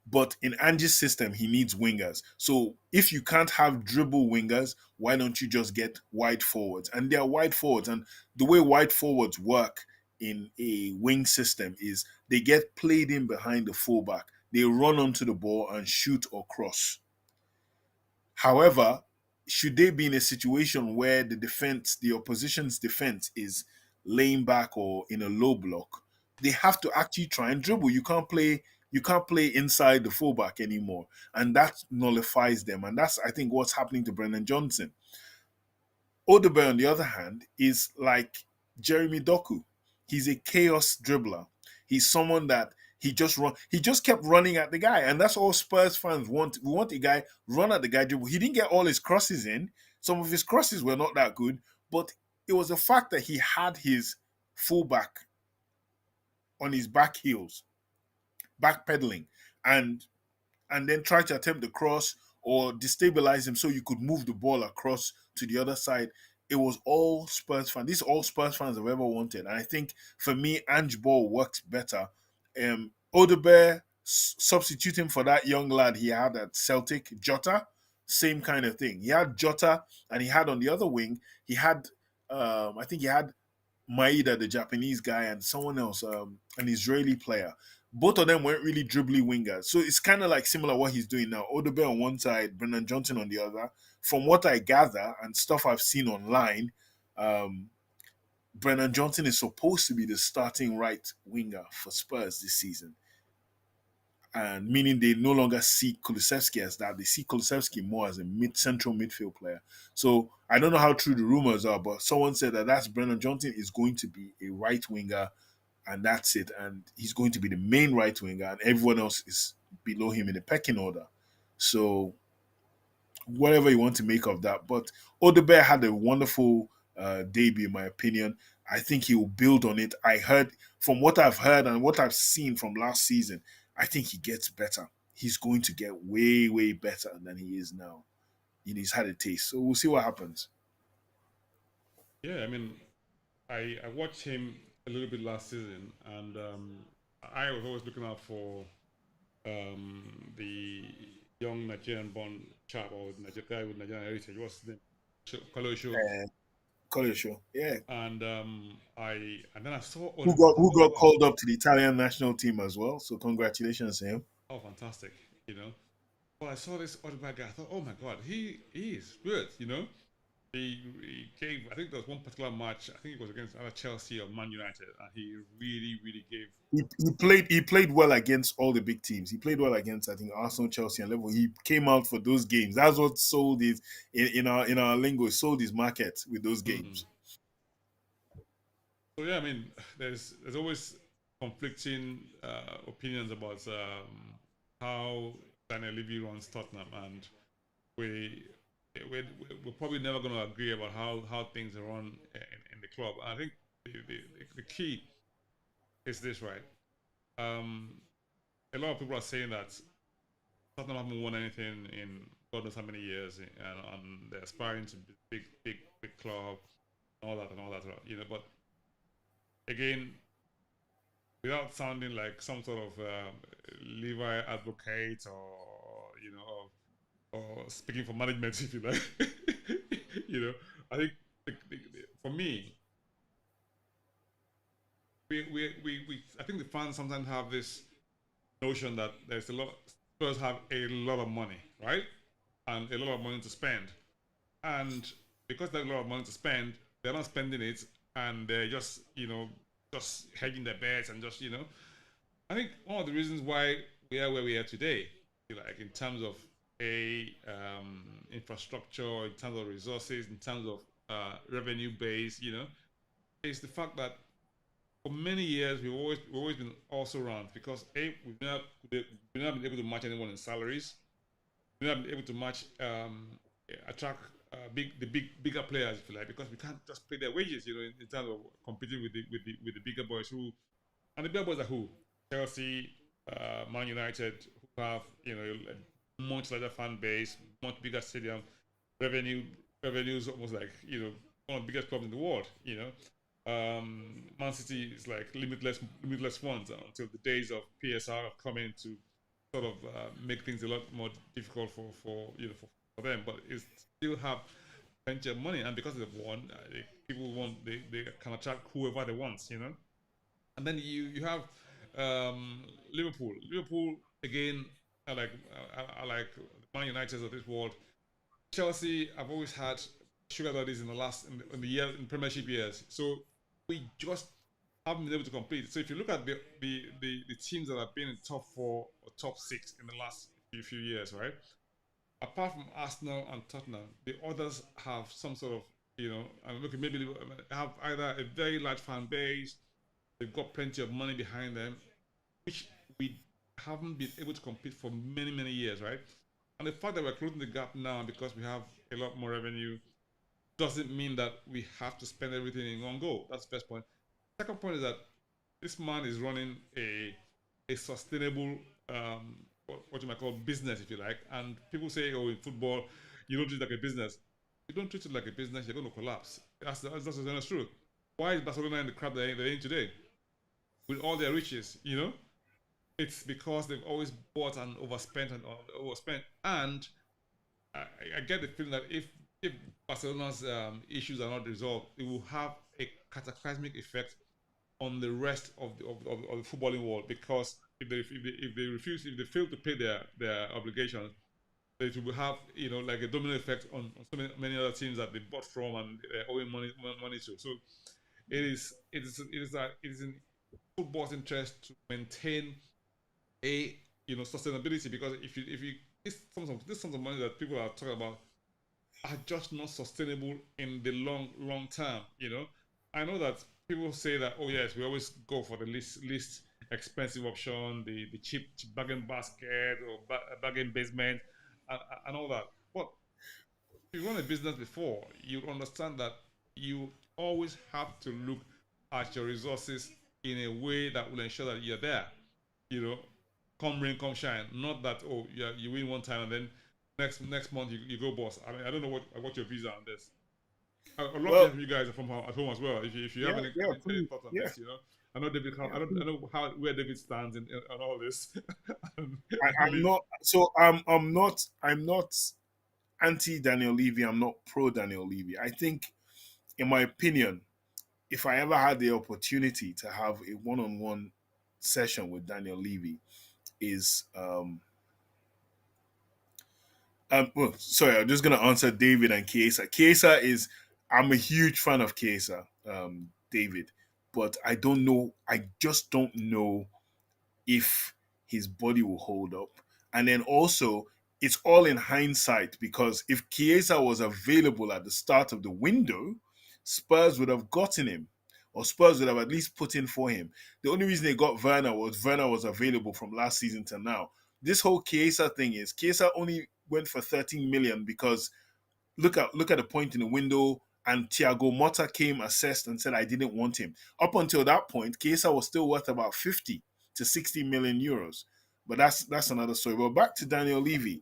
But in Ange's system, he needs wingers. So if you can't have dribble wingers, why don't you just get wide forwards? And they are wide forwards. And the way wide forwards work in a wing system is they get played in behind the fullback. They run onto the ball and shoot or cross. However, should they be in a situation where the opposition's defense is laying back or in a low block, they have to actually try and dribble. You can't play inside the fullback anymore, and that nullifies them. And that's I think what's happening to Brennan Johnson. Odeberg, on the other hand, is like Jeremy Doku. He's a chaos dribbler. He's someone that he just kept running at the guy. And that's all Spurs fans want. We want a guy run at the guy dribble. He didn't get all his crosses in. Some of his crosses were not that good, but it was the fact that he had his fullback on his back heels, backpedaling, and then try to attempt the cross or destabilize him so you could move the ball across to the other side. It was all Spurs fans. This is all Spurs fans have ever wanted. And I think for me, Angeball worked better. Odebear substituting for that young lad he had at Celtic, Jota, same kind of thing. He had Jota, and he had on the other wing, he had, I think he had Maeda, the Japanese guy, and someone else, an Israeli player. Both of them weren't really dribbly wingers. So it's kind of like similar what he's doing now. Odobe on one side, Brennan Johnson on the other. From what I gather and stuff I've seen online, um, Brennan Johnson is supposed to be the starting right winger for Spurs this season. And meaning they no longer see Kulusevski as that. They see Kulusevski more as a central midfield player. So I don't know how true the rumors are, but someone said that Brennan Johnson is going to be a right winger, and that's it. And he's going to be the main right winger, and everyone else is below him in the pecking order. So whatever you want to make of that. But Odebear had a wonderful debut, in my opinion. I think he will build on it. I heard from what I've heard and what I've seen from last season, I think he gets better. He's going to get way, way better than he is now. He's had a taste. So we'll see what happens. Yeah, I mean, I watched him a little bit last season, and I was always looking out for the young Nigerian-born chap or Nigerian guy with Nigerian heritage. What's his name? Kolosho. Call your show. Yeah. And then I saw Who got wow, called up to the Italian national team as well. So congratulations to him. oh fantastic, you know. Well, I saw this other guy. I thought, oh my god, he is good, you know. He gave. I think there was one particular match. I think it was against either Chelsea or Man United, and he really, really gave. He played well against all the big teams. He played well against I think Arsenal, Chelsea, and Liverpool. He came out for those games. That's what sold his in our lingo. Sold his market with those Mm. games. So yeah, I mean, there's always conflicting opinions about how Daniel Levy runs Tottenham, and we we're probably never going to agree about how things are run in the club. I think the key is this, right? Um, a lot of people are saying that Tottenham haven't won anything in God knows how many years, and they're aspiring to be big club, and all that, you know. But again, without sounding like some sort of Levi advocate or or speaking for management, if you like, you know, I think for me, I think the fans sometimes have this notion that there's a lot Spurs have a lot of money, right, and a lot of money to spend, and because there's a lot of money to spend, they're not spending it, and they're just just hedging their bets and just I think one of the reasons why we are where we are today, like in terms of a infrastructure, in terms of resources, in terms of revenue base, is the fact that for many years we've always been also around because we've not been able to match anyone in salaries. We've not been able to match attract bigger players if you like because we can't just pay their wages. In terms of competing with the bigger boys who and the bigger boys are who Chelsea, Man United, who have a much larger fan base, much bigger stadium, revenue revenues almost like one of the biggest clubs in the world. Man City is like limitless funds until the days of PSR are coming to sort of make things a lot more difficult for them. But it still have plenty of money, and because they've won, people they can attract whoever they want. And then you have Liverpool. Liverpool again are like Man United of this world. Chelsea have always had sugar daddies in the Premiership years. So we just haven't been able to compete. So if you look at the teams that have been in top four or top six in the last few years, right? Apart from Arsenal and Tottenham, the others have some sort of and look maybe have either a very large fan base, they've got plenty of money behind them, which we haven't been able to compete for many many years, right? And the fact that we're closing the gap now because we have a lot more revenue doesn't mean that we have to spend everything in one go. That's the first point. Second point is that this man is running a sustainable what you might call business, if you like. And people say, oh, in football, you don't treat it like a business. You don't treat it like a business, you're going to collapse. That's the honest truth. Why is Barcelona in the crap they're in today with all their riches? It's because they've always bought and overspent and overspent. And I, I get the feeling that if Barcelona's issues are not resolved, it will have a cataclysmic effect on the rest of the footballing world because if they fail to pay their obligations, it will have like a domino effect on so many other teams that they bought from and they're owing money to. So it is in football's interest to maintain a sustainability because if you this sums of money that people are talking about are just not sustainable in the long term. I know that people say that yes, we always go for the least expensive option, the cheap bargain basket or bargain basement, and all that. But if you run a business before, you understand that you always have to look at your resources in a way that will ensure that you're there. You know, come rain, come shine. Not that you win one time and then next month you go boss. I mean, I don't know what your views are on this. I'd love to hear Well, from you guys from at home as well. If you have yeah, yeah, any please, thoughts on yeah, this, I know David. yeah, I please. know how where David stands on all this. And I'm believe not. So I'm not anti Daniel Levy. I'm not pro Daniel Levy. I think, in my opinion, if I ever had the opportunity to have a one-on-one session with Daniel Levy, is well, sorry, I'm just gonna answer David and Chiesa. Chiesa is I'm a huge fan of Chiesa, David, but I don't know. I just don't know if his body will hold up. And then also, it's all in hindsight because if Chiesa was available at the start of the window, Spurs would have gotten him, or Spurs would have at least put in for him. The only reason they got Werner was available from last season to now. This whole Chiesa thing is Chiesa only went for 13 million because look at the point in the window and Thiago Motta came, assessed, and said I didn't want him. Up until that point, Chiesa was still worth about 50 to 60 million euros. But that's another story. But back to Daniel Levy.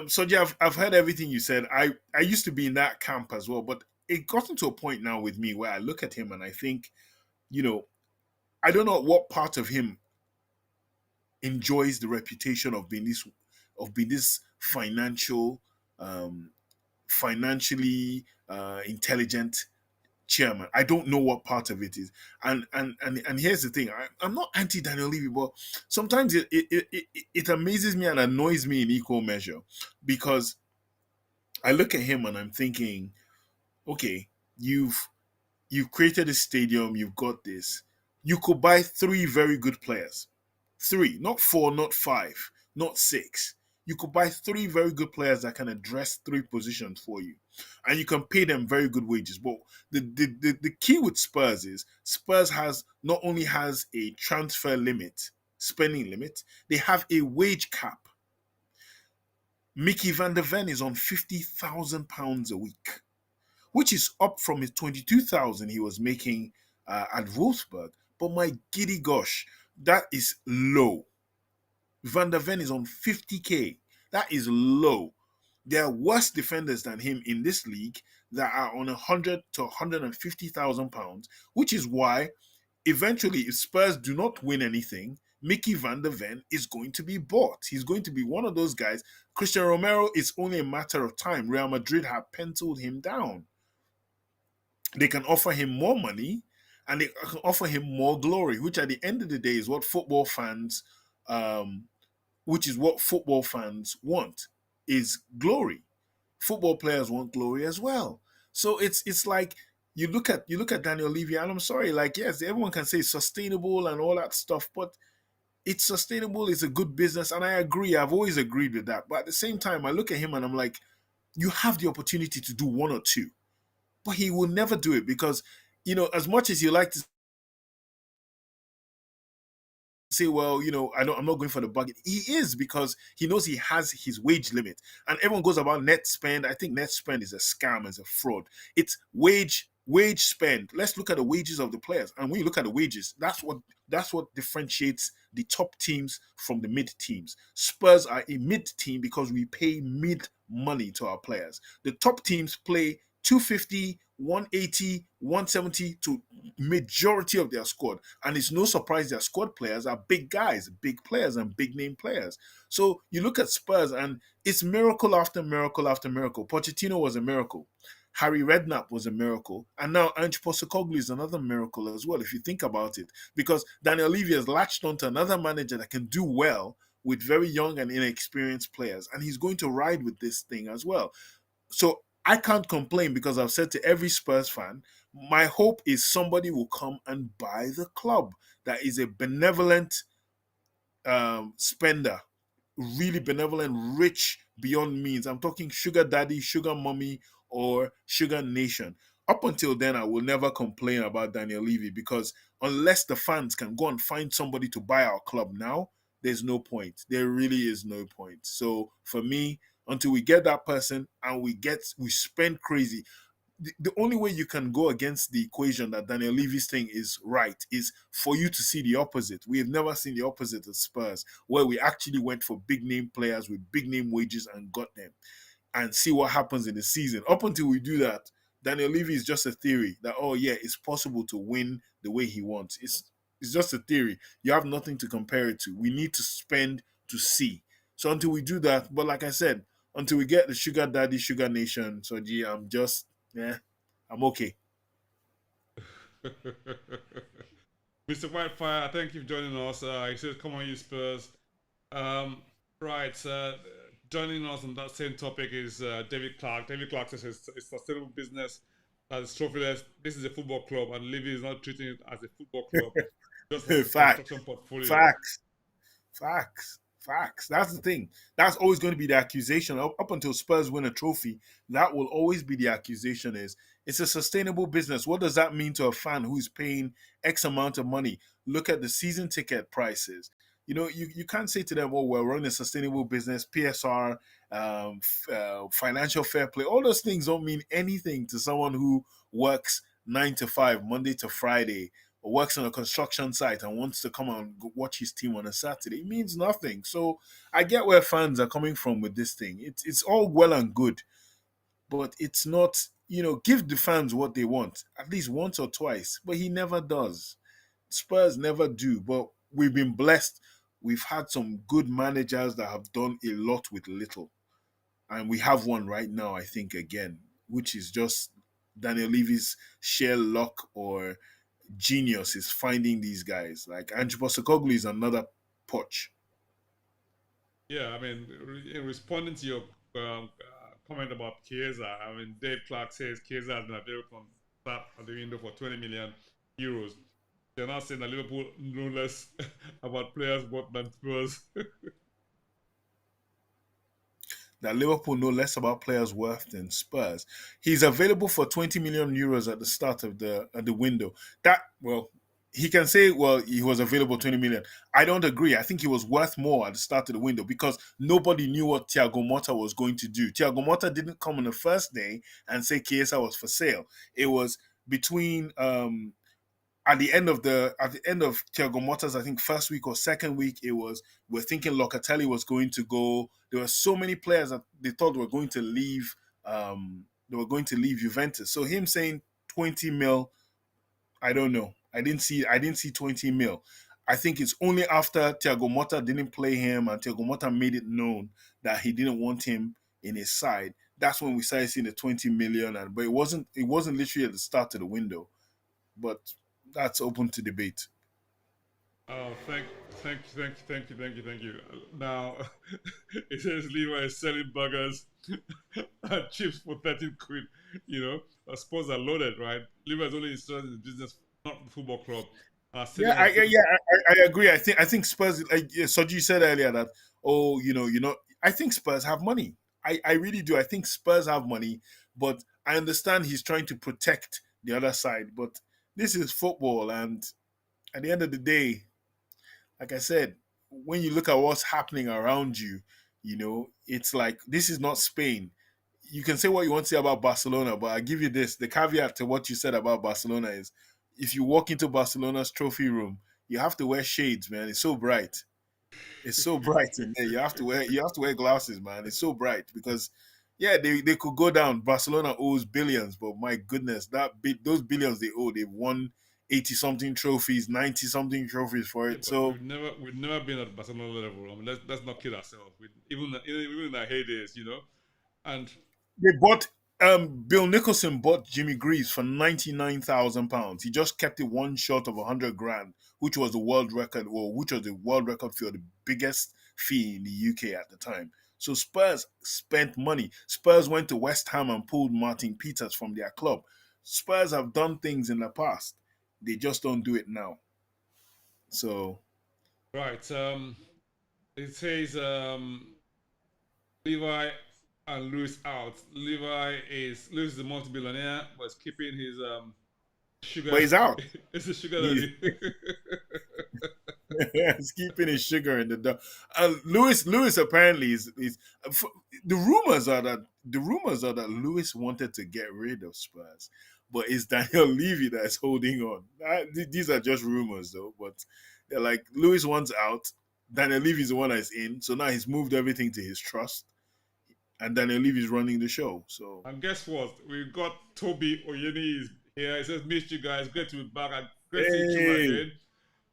So yeah, I've heard everything you said. I used to be in that camp as well, but it got into a point now with me where I look at him and I think, you know, I don't know what part of him enjoys the reputation of being this um, financially intelligent chairman. I don't know what part of it is. And here's the thing: I'm not anti Daniel Levy, but sometimes it amazes me and annoys me in equal measure because I look at him and I'm thinking, okay, you've created a stadium, you've got this. You could buy three very good players, three, not four, not five. not six. You could buy three very good players that can address three positions for you, and you can pay them very good wages. But the key with Spurs is Spurs has not only has a transfer limit, spending limit, they have a wage cap. Mickey van der Ven is on £50,000 a week, which is up from his 22,000 he was making at Wolfsburg. But my giddy gosh, that is low. Van der Ven is on 50k. That is low. There are worse defenders than him in this league that are on 100 to 150,000 pounds, which is why eventually, if Spurs do not win anything, Mickey van der Ven is going to be bought. He's going to be one of those guys. Christian Romero is only a matter of time. Real Madrid have penciled him down. They can offer him more money and they can offer him more glory, which at the end of the day is what football fans um, want is glory. Football players want glory as well. So it's like you look at Daniel Levy, and I'm sorry, like yes, everyone can say it's sustainable and all that stuff, but it's sustainable, it's a good business, and I agree. I've always agreed with that. But at the same time, I look at him and I'm like, you have the opportunity to do one or two, but he will never do it because as much as you like to say, well, I'm not going for the bucket. He is because he knows he has his wage limit. And everyone goes about net spend. I think net spend is a scam, is a fraud. It's wage spend. Let's look at the wages of the players. And when you look at the wages, that's what differentiates the top teams from the mid teams. Spurs are a mid team because we pay mid money to our players. The top teams play 250, 180, 170 to majority of their squad. And it's no surprise their squad players are big guys, big players, and big name players. So you look at Spurs and it's miracle after miracle after miracle. Pochettino was a miracle. Harry Redknapp was a miracle. And now Ange Postecoglou is another miracle as well, if you think about it. Because Daniel Levy has latched onto another manager that can do well with very young and inexperienced players. And he's going to ride with this thing as well. So I can't complain because I've said to every Spurs fan, my hope is somebody will come and buy the club that is a benevolent spender, really benevolent, rich beyond means. I'm talking sugar daddy, sugar mommy, or sugar nation. Up until then, I will never complain about Daniel Levy because unless the fans can go and find somebody to buy our club now, there's no point. There really is no point. So for me, until we get that person and we spend crazy, the only way you can go against the equation that Daniel Levy's thing is right is for you to see the opposite. We have never seen the opposite at Spurs, where we actually went for big name players with big name wages and got them and see what happens in the season. Up until we do that, Daniel Levy is just a theory that, oh yeah, it's possible to win the way he wants. It's just a theory. You have nothing to compare it to. We need to spend to see. So until we do that, but like I said, until we get the sugar daddy, sugar nation, so gee, I'm just yeah, I'm okay. Mr. Whitefire, thank you for joining us. He says, "Come on, you Spurs." Um, right, joining us on that same topic is David Clark. David Clark says it's sustainable business as trophyless. This is a football club, and Levy is not treating it as a football club, just as a Fact, construction portfolio. facts. Facts. That's the thing. That's always going to be the accusation. Up until Spurs win a trophy, that will always be the accusation is it's a sustainable business. What does that mean to a fan who's paying X amount of money? Look at the season ticket prices. You can't say to them, oh, we're running a sustainable business, PSR, financial fair play. All those things don't mean anything to someone who works 9 to 5, Monday to Friday, or works on a construction site and wants to come and watch his team on a Saturday. It means nothing. So I get where fans are coming from with this thing. It's all well and good, but it's not. Give the fans what they want at least once or twice. But he never does. Spurs never do. But we've been blessed. We've had some good managers that have done a lot with little, and we have one right now. I think again, which is just Daniel Levy's sheer luck or genius is finding these guys. Like Ange Postecoglou is another poach. Yeah, I mean, in responding to your comment about Chiesa, I mean, Dave Clark says Chiesa has been available from start at the window for 20 million euros. They're not saying that Liverpool know less about players but than Spurs. that Liverpool know less about players' worth than Spurs. He's available for 20 million euros at the start of the window. That well, he can say, well, he was available 20 million. I don't agree. I think he was worth more at the start of the window because nobody knew what Thiago Motta was going to do. Thiago Motta didn't come on the first day and say Chiesa was for sale. It was between at the end of Thiago Motta's, I think first week or second week, it was we're thinking Locatelli was going to go. There were so many players that they thought were going to leave. They were going to leave Juventus. So him saying 20 mil, I don't know. I didn't see 20 mil. I think it's only after Thiago Motta didn't play him and Thiago Motta made it known that he didn't want him in his side. That's when we started seeing the 20 million. And but it wasn't literally at the start of the window. But that's open to debate. Oh, thank you. Now, it says Levi is selling burgers and chips for 13 quid. You know, I suppose are loaded, right? Levi is only interested in the business, not the football club. Yeah, Selling on I agree. I think Spurs. Like Soji said earlier that I think Spurs have money. I really do. I think Spurs have money, but I understand he's trying to protect the other side. But this is football, and at the end of the day, like I said, when you look at what's happening around you, it's like this is not Spain. You can say what you want to say about Barcelona, but I give you this: the caveat to what you said about Barcelona is, if you walk into Barcelona's trophy room, you have to wear shades, man. It's so bright. It's so bright in there. You have to wear glasses, man. It's so bright because yeah, they could go down. Barcelona owes billions, but my goodness, those billions they owe, they've won 80 something trophies, 90 something trophies for yeah, it. but So we've never been at Barcelona level. I mean, let's not kid ourselves. Even in our heydays, you know, and they bought Bill Nicholson bought Jimmy Greaves for £99,000. He just kept it one short of 100 grand, which was the world record, or which was the world record for the biggest fee in the UK at the time. So Spurs spent money. Spurs went to West Ham and pulled Martin Peters from their club. Spurs have done things in the past. They just don't do it now. So right. It says Levi and Lewis out. Lewis is a multi-billionaire, but is keeping his but sugar. he's out. It's the sugar He, daddy. He's keeping his sugar in the dog. Lewis apparently is the rumors are that Lewis wanted to get rid of Spurs, but it's Daniel Levy that is holding on. These are just rumors though, but they're like Lewis wants out. Daniel Levy is the one that's in, so now he's moved everything to his trust, and Daniel Levy is running the show. So And guess what? We've got Toby Oyeni is here. He says, "Missed you guys. Great to be back. And great seeing you hey, again."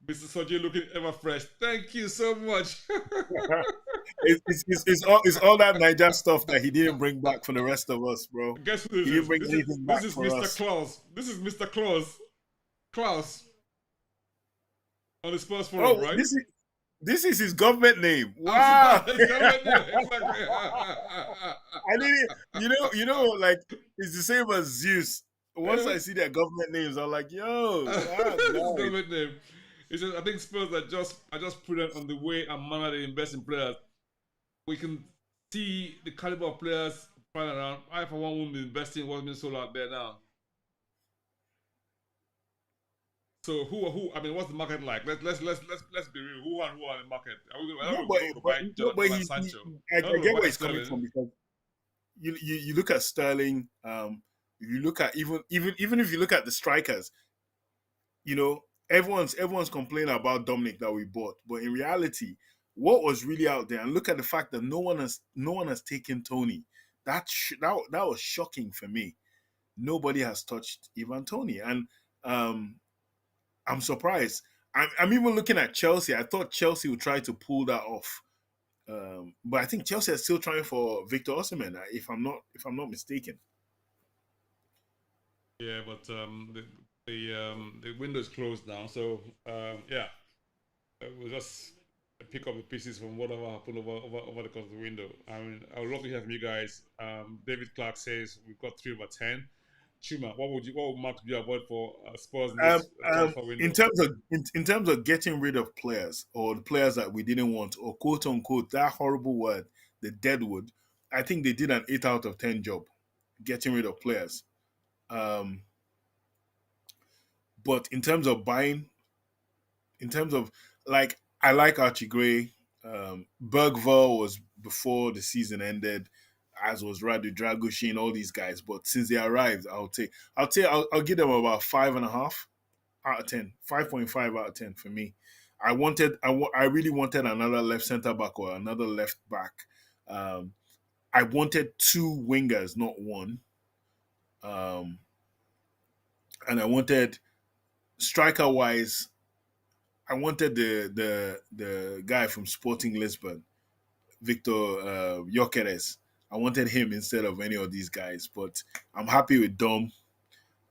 Mr. Soji looking ever fresh. Thank you so much. it's all that Niger stuff that he didn't bring back for the rest of us, bro. Guess who He this didn't is? bring anything This back is for Mr. us. Klaus. This is Mr. Klaus. Klaus on the Spurs forum, Oh, right? this is his government name. Wow. It's government name. Exactly. I didn't. Like it's the same as Zeus. Once I see their government names, I'm like, yo, that's It's nice. government name. He says, "I think Spurs are just prudent on the way and manner they invest in players. We can see the caliber of players flying around. I, for one, won't be investing in what's being sold out there now. So who? I mean, what's the market like? Let's be real. Who are in the market? I No, don't but know to but buy no, but Jonathan Sancho. I I don't know to get buy where he's coming Sterling. from because you look at Sterling. You look at even if you look at the strikers, everyone's complaining about Dominic that we bought, but in reality, what was really out there, and look at the fact that no one has taken Tony. That was shocking for me. Nobody has touched Ivan Tony, and um, I'm surprised. I'm even looking at Chelsea. I thought Chelsea would try to pull that off, but I think Chelsea is still trying for Victor Osimhen, if I'm not mistaken. Yeah, but the window is closed now. So yeah, we'll just pick up the pieces from whatever happened over the course of the window. I mean, I would love to hear from you guys. David Clark says we've got 3/10. Chuma, what would Mark you avoid for Spurs in this transfer In window? terms of getting rid of players or the players that we didn't want, or quote unquote that horrible word, the dead wood. I think they did an 8 out of 10 job getting rid of players. Um, but in terms of buying, in terms of like, I like Archie Gray. Bergvall was before the season ended, as was Radu Dragoshin, all these guys. But since they arrived, I'll give them about 5.5 out of 10, 5.5 out of 10 for me. I really wanted another left center back or another left back. Um, I wanted two wingers, not one. Um, and I wanted striker wise. I wanted the guy from Sporting Lisbon, Victor Gyökeres. I wanted him instead of any of these guys, but I'm happy with Dom.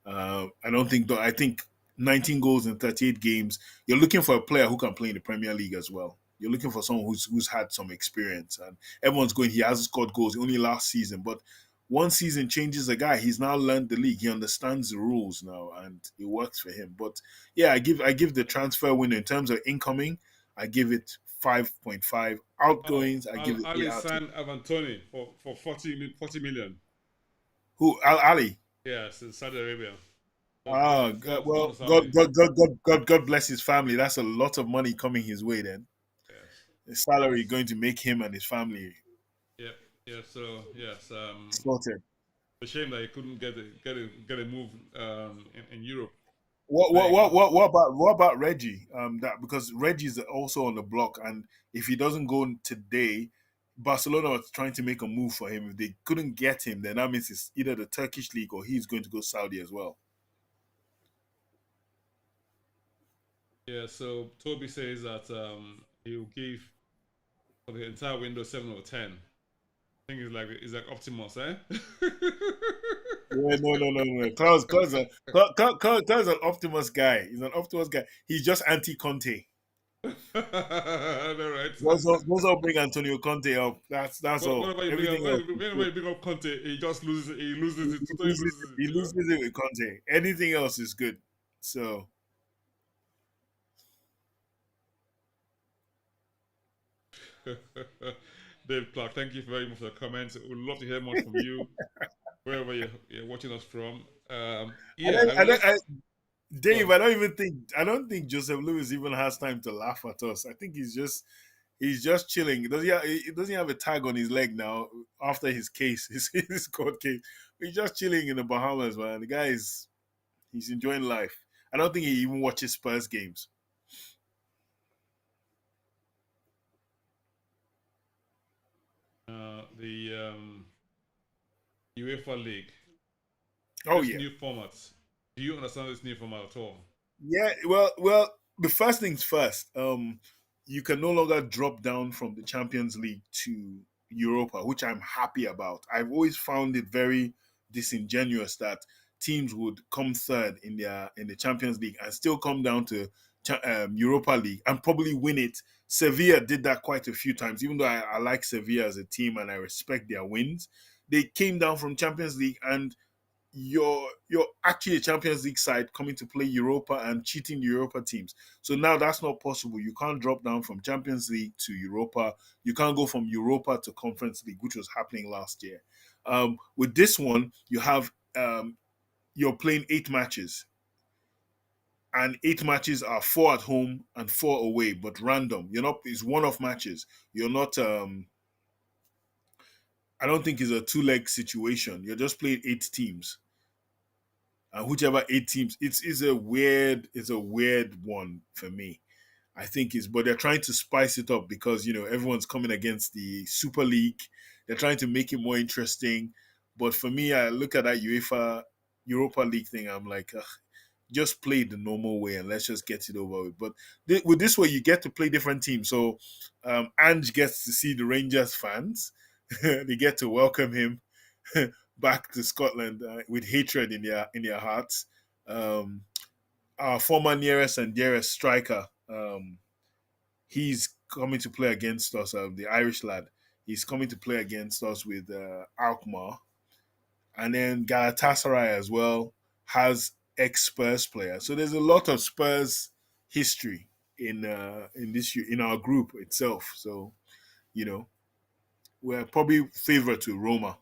I don't think. I think 19 goals in 38 games. You're looking for a player who can play in the Premier League as well. You're looking for someone who's had some experience, and everyone's going. He hasn't scored goals only last season, but one season changes a guy. He's now learned the league. He understands the rules now, and it works for him. But yeah, I give the transfer window in terms of incoming. I give it 5.5. Oh, Outgoings, I give Al it 8 Ali out of 10. signed Avantoni for 40 million. Who? Al Ali. Yes, in Saudi Arabia. Ah, Gone well, to Saudi. God bless his family. That's a lot of money coming his way. Then Yes. the salary going to make him and his family Yep. Yeah. So yes. sorted. A shame that he couldn't get a move in Europe What what playing. what what what about what about Reggie? That because Reggie's also on the block, and if he doesn't go today, Barcelona was trying to make a move for him. If they couldn't get him, then that means it's either the Turkish league or he's going to go Saudi as well. Yeah. So Toby says that he'll give for the entire window 7 or 10. I think it's like Optimus, eh? Yeah, no. Klaus is an Optimus guy. He's an Optimus guy. He's just anti Conte. I know, right? Those all bring Antonio Conte up. That's What all. about you bring up? Everything else is Whenever good. you bring up Conte, he just loses it. He loses it. He Totally loses loses he it. loses it with Conte. Anything else is good. So You know. Dave Clark, thank you very much for the comments. We'd love to hear more from you wherever you're watching us from. I Yeah, don't, I I mean, don't, let's I, go Dave, on. I don't think Joseph Lewis even has time to laugh at us. I think he's just chilling. Does he have a tag on his leg now after his case, his court case? He's just chilling in the Bahamas, man. The guy is he's enjoying life. I don't think he even watches Spurs games. The UEFA League, Oh this yeah. new format. Do you understand this new format at all? Yeah, well. The first things first. You can no longer drop down from the Champions League to Europa, which I'm happy about. I've always found it very disingenuous that teams would come third in the Champions League and still come down to Europa League and probably win it. Sevilla did that quite a few times, even though I like Sevilla as a team and I respect their wins. They came down from Champions League and you're actually a Champions League side coming to play Europa and cheating Europa teams. So now that's not possible. You can't drop down from Champions League to Europa. You can't go from Europa to Conference League, which was happening last year. With this one, you're playing 8 matches, and 8 matches are 4 at home and 4 away, but random. You're not. It's one-off matches. You're not. I don't think it's a two-leg situation. You're just playing 8 teams and whichever 8 teams, it's a weird one for me. I think is, but they're trying to spice it up because everyone's coming against the Super League. They're trying to make it more interesting. But for me, I look at that UEFA Europa League thing. I'm like, ugh, just play the normal way and let's just get it over with. But with this way, you get to play different teams. So Ange gets to see the Rangers fans. They get to welcome him back to Scotland with hatred in their hearts. Um, our former nearest and dearest striker, he's coming to play against us. The Irish lad, he's coming to play against us with Alkmaar, and then Galatasaray as well has ex Spurs players. So there's a lot of Spurs history in our group itself. So you know we're probably favorite to Roma.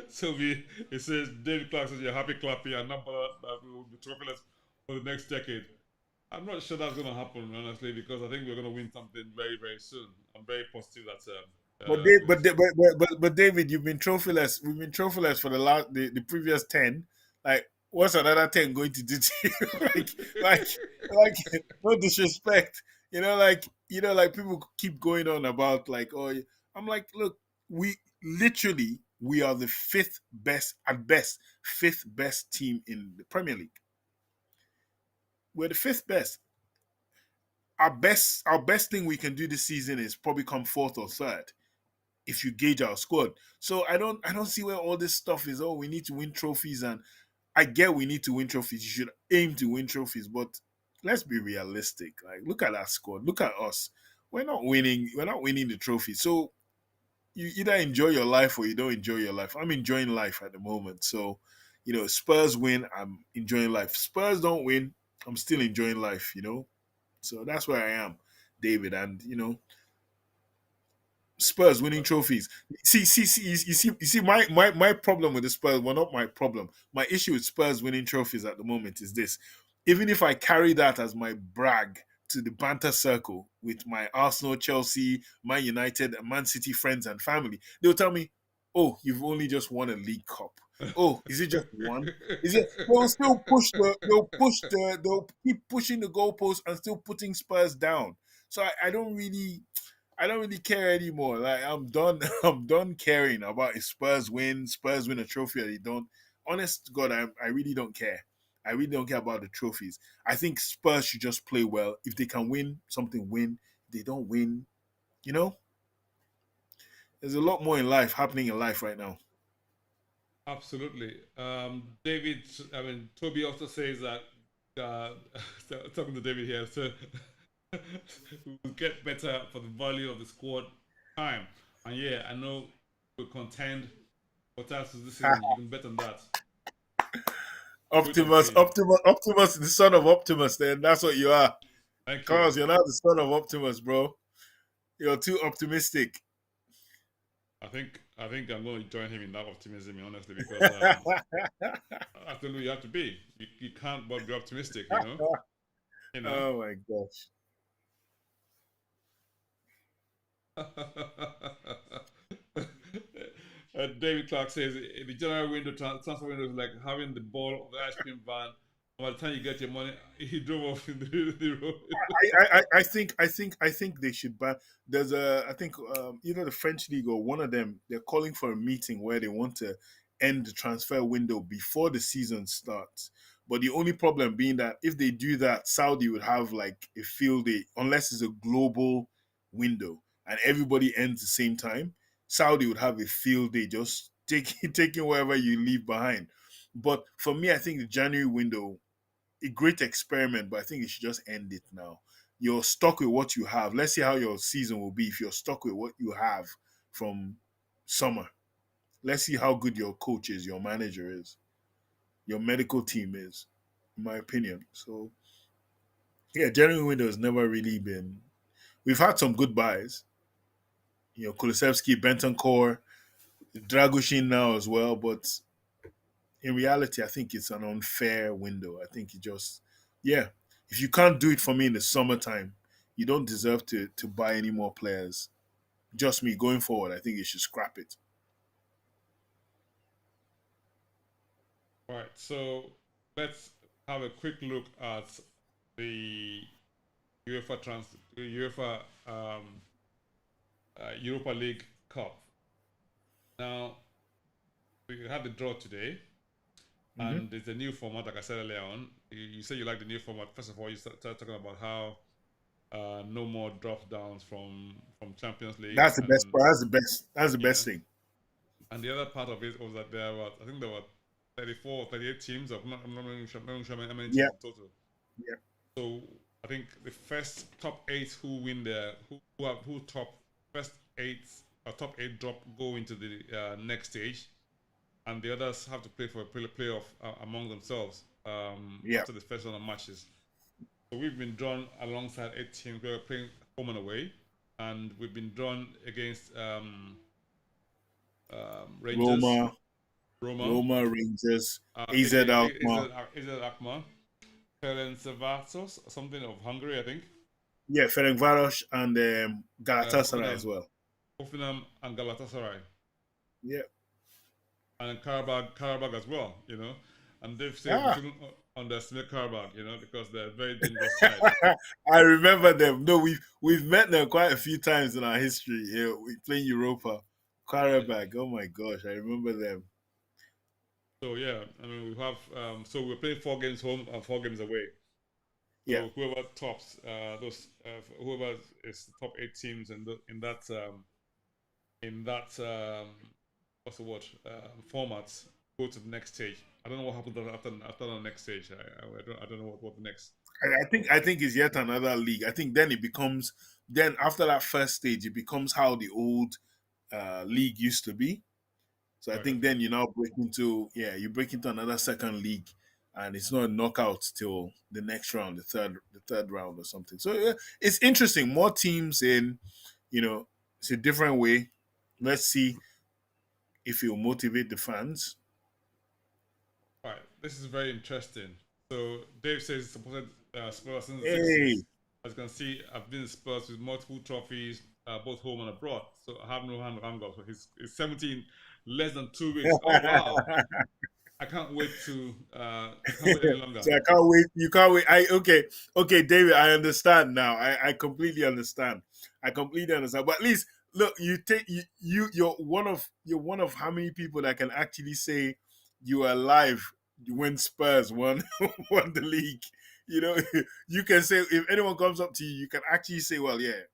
So it says David Clark says you're happy clappy and number that we will be trophyless for the next decade. I'm not sure that's going to happen honestly because I think we're going to win something very very soon. I'm very positive that But, they, we'll see. but David, you've been trophyless. We've been trophyless for the previous 10. Like, what's another 10 going to do to you? like, like, no disrespect. Like people keep going on about like, oh, I'm like, look, we literally we are the fifth best at best, fifth best team in the Premier League. We're the fifth best. Our best thing we can do this season is probably come fourth or third if you gauge our squad. So I don't see where all this stuff is. Oh, we need to win trophies, and I get we need to win trophies. You should aim to win trophies, but let's be realistic. Like, look at that squad. Look at us. We're not winning. We're not winning the trophy. So you either enjoy your life or you don't enjoy your life. I'm enjoying life at the moment. So, Spurs win, I'm enjoying life. Spurs don't win, I'm still enjoying life. So that's where I am, David. And Spurs winning But trophies. See, you see, my problem with the Spurs, well, not my problem. My issue with Spurs winning trophies at the moment is this. Even if I carry that as my brag to the banter circle with my Arsenal, Chelsea, Man United, and Man City friends and family, they'll tell me, "Oh, you've only just won a League Cup. Oh, is it just one? Is it?" They'll still they'll keep pushing the goalpost and still putting Spurs down. So I don't really care anymore. Like, I'm done. I'm done caring about if Spurs win a trophy or they don't. Honest to God, I really don't care. I really don't care about the trophies. I think Spurs should just play well. If they can win something, win. If they don't win, you know, there's a lot more in life happening in life right now. absolutely. David, I mean, Toby also says that, uh, talking to David here, so we'll get better for the value of the squad time. And yeah, I know we'll contend for titles this season. You can bet on that. Wait and Optimus, see. Optimus, Optimus, the son of Optimus. Then that's what you are. Thank you. Cause you're not the son of Optimus, bro. You're too optimistic. I think I'm going to join him in that optimism, honestly, because absolutely you have to be. You can't but be optimistic, you know. You know. Oh my gosh. David Clark says the general window transfer window is like having the ball of the ice cream van. By the time you get your money, he drove off in the road. I think they should ban. There's I think either the French league or one of them. They're calling for a meeting where they want to end the transfer window before the season starts. But the only problem being that if they do that, Saudi would have like a field day unless it's a global window and everybody ends the same time. Saudi would have a field day just taking whatever you leave behind. But for me, I think the January window a great experiment, but I think you should just end it now. You're stuck with what you have. Let's see how your season will be if you're stuck with what you have from summer. Let's see how good your coach is, your manager is, your medical team is, in my opinion. So, yeah, January window has never really been. We've had some good buys. Kulisevsky, Bentoncourt, Dragoshin now as well, but in reality, I think it's an unfair window. I think yeah, if you can't do it for me in the summertime, you don't deserve to buy any more players. Just me going forward, I think you should scrap it. All right, so let's have a quick look at the UEFA Europa League Cup. Now we had the draw today, Hmm. and it's a new format. Like I said earlier on, you say you like the new format. First of all, you started talking about how no more drop downs from Champions League, That's the best and part. That's the best. That's the yeah, best thing. and the other part of it was that I think there were 34 or 38 teams. I'm not really sure, how many Yeah, teams in total. yeah, So I think the first top eight who win there, who top first eight or top eight drop go into the next stage, and the others have to play for a playoff among themselves yeah. after the first round of matches. So we've been drawn alongside eight teams. We're playing home and away. and we've been drawn against Rangers, Roma, Roma, Roma, Rangers, AZ AZ Alkmaar. Akman, Ferencvaros, something of Hungary, I think. Yeah, Ferencvaros and Galatasaray as Hoffenheim, well. Hoffenheim and Galatasaray, Yeah. and Karabag as well. And they've said we Ah, shouldn't underestimate Karabag, because they're a very dangerous side. I remember them. No, we've met them quite a few times in our history. Yeah, we playing Europa. Yeah. Karabag. Oh my gosh, I remember them. So yeah, I mean we have so we're playing 4 games home and 4 games away. Yeah. So whoever tops whoever is the top 8 teams in that what's the word format go to the next stage. I don't know what happens after the next stage. I don't know what the next. I think it's yet another league. I think then it becomes then after that first stage, it becomes how the old league used to be. So I Right. think Okay. then you now break into you break into another second league, and it's not a knockout till the next round, the third round or something. So yeah, it's interesting. More teams in, it's a different way. Let's see if it will motivate the fans. Right. This is very interesting. So Dave says he's supported Spurs since the Hey, '60s. As you can see, I've been in Spurs with multiple trophies, both home and abroad. So I have no hand wrang up. So he's 17, less than 2 weeks. Oh wow! I can't wait any longer. so I can't wait. You can't wait. Okay, David. I understand now. I completely understand. I completely understand. But at least look, you're one of how many people that can actually say you are alive when Spurs won won the league. You know, you can say if anyone comes up to you, you can actually say, well, yeah,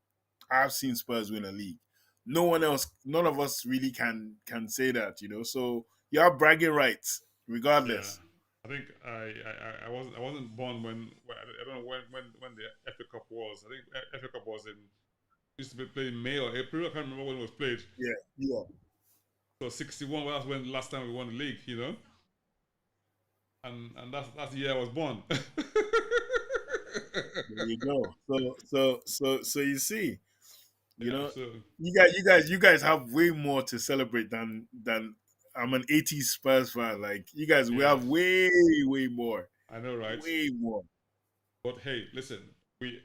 I've seen Spurs win a league. No one else, none of us really can say that. So you have bragging rights Yeah, regardless. I think I wasn't born when I don't know when the FA Cup was. I think FA Cup was in used to be played in May or April. I can't remember when it was played. Yeah, yeah. So 61. Well, that's when the last time we won the league. And that's the year I was born. There you go. So you see, you Yeah. know, So you guys have way more to celebrate than I'm an '80s Spurs fan. Like you guys, we yeah, have way way more, I know, right? way more. But hey, listen,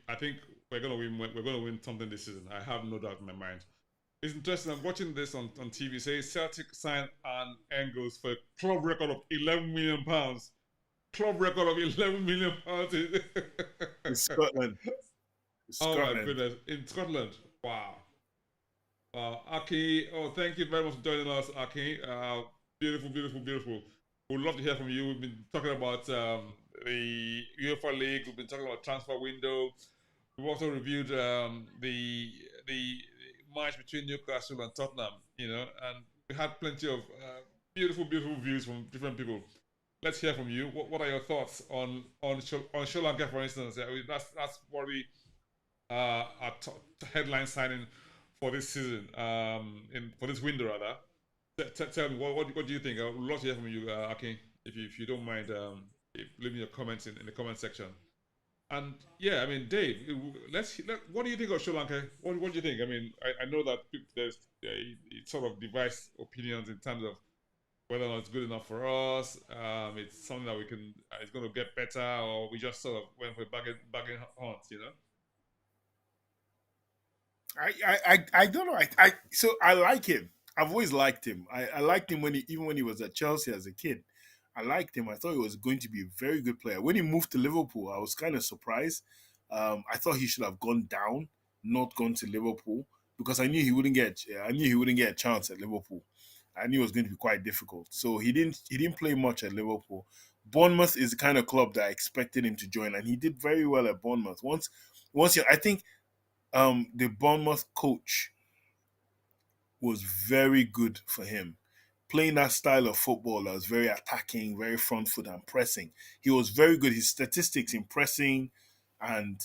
I think we're gonna win. We're gonna win something this season. I have no doubt in my mind. It's interesting. I'm watching this on TV. Say Celtic signed an Engels for a club record of £11 million. Club record of £11 million. It's Scotland. It's Oh my Scotland. goodness! In Scotland, wow. Aki, oh, thank you very much for joining us, Aki. Beautiful, beautiful, beautiful. We'd love to hear from you. We've been talking about the UEFA League. We've been talking about transfer window. We've also reviewed the match between Newcastle and Tottenham. And we had plenty of beautiful, beautiful views from different people. Let's hear from you. What are your thoughts on Sri Lanka, for instance? That's probably our headline signing for this season, for this window rather. Tell me what do you think? I would love to hear from you, Akin, if you don't mind, leaving your comments in the comment section. And yeah, I mean, Dave, what do you think of Sri Lanka? What do you think? I mean, I know that there's it sort of divides opinions in terms of whether or not it's good enough for us. It's something that we can, it's going to get better, or we just sort of went for a bargain hunt. I don't know. I like him. I've always liked him. I liked him even when he was at Chelsea as a kid. I liked him. I thought he was going to be a very good player. When he moved to Liverpool, I was kind of surprised. I thought he should have gone down, not gone to Liverpool, because I knew he wouldn't get. I knew he wouldn't get a chance at Liverpool. I knew it was going to be quite difficult. So he didn't. He didn't play much at Liverpool. Bournemouth is the kind of club that I expected him to join, and he did very well at Bournemouth. I think the Bournemouth coach was very good for him. Playing that style of football that was very attacking, very front foot and pressing. He was very good. His statistics in pressing and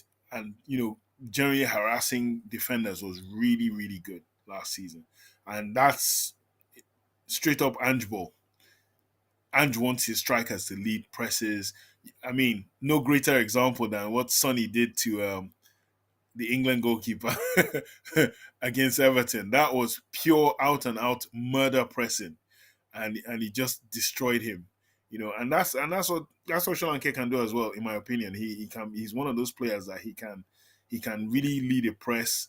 generally harassing defenders was really, really good last season. And that's straight up Angeball. Ange wants his strikers to lead presses. I mean, no greater example than what Sonny did to the England goalkeeper against Everton. That was pure out and out murder pressing, and he just destroyed him. And that's what Sri Lanka can do as well, in my opinion. He's one of those players that he can really lead a press.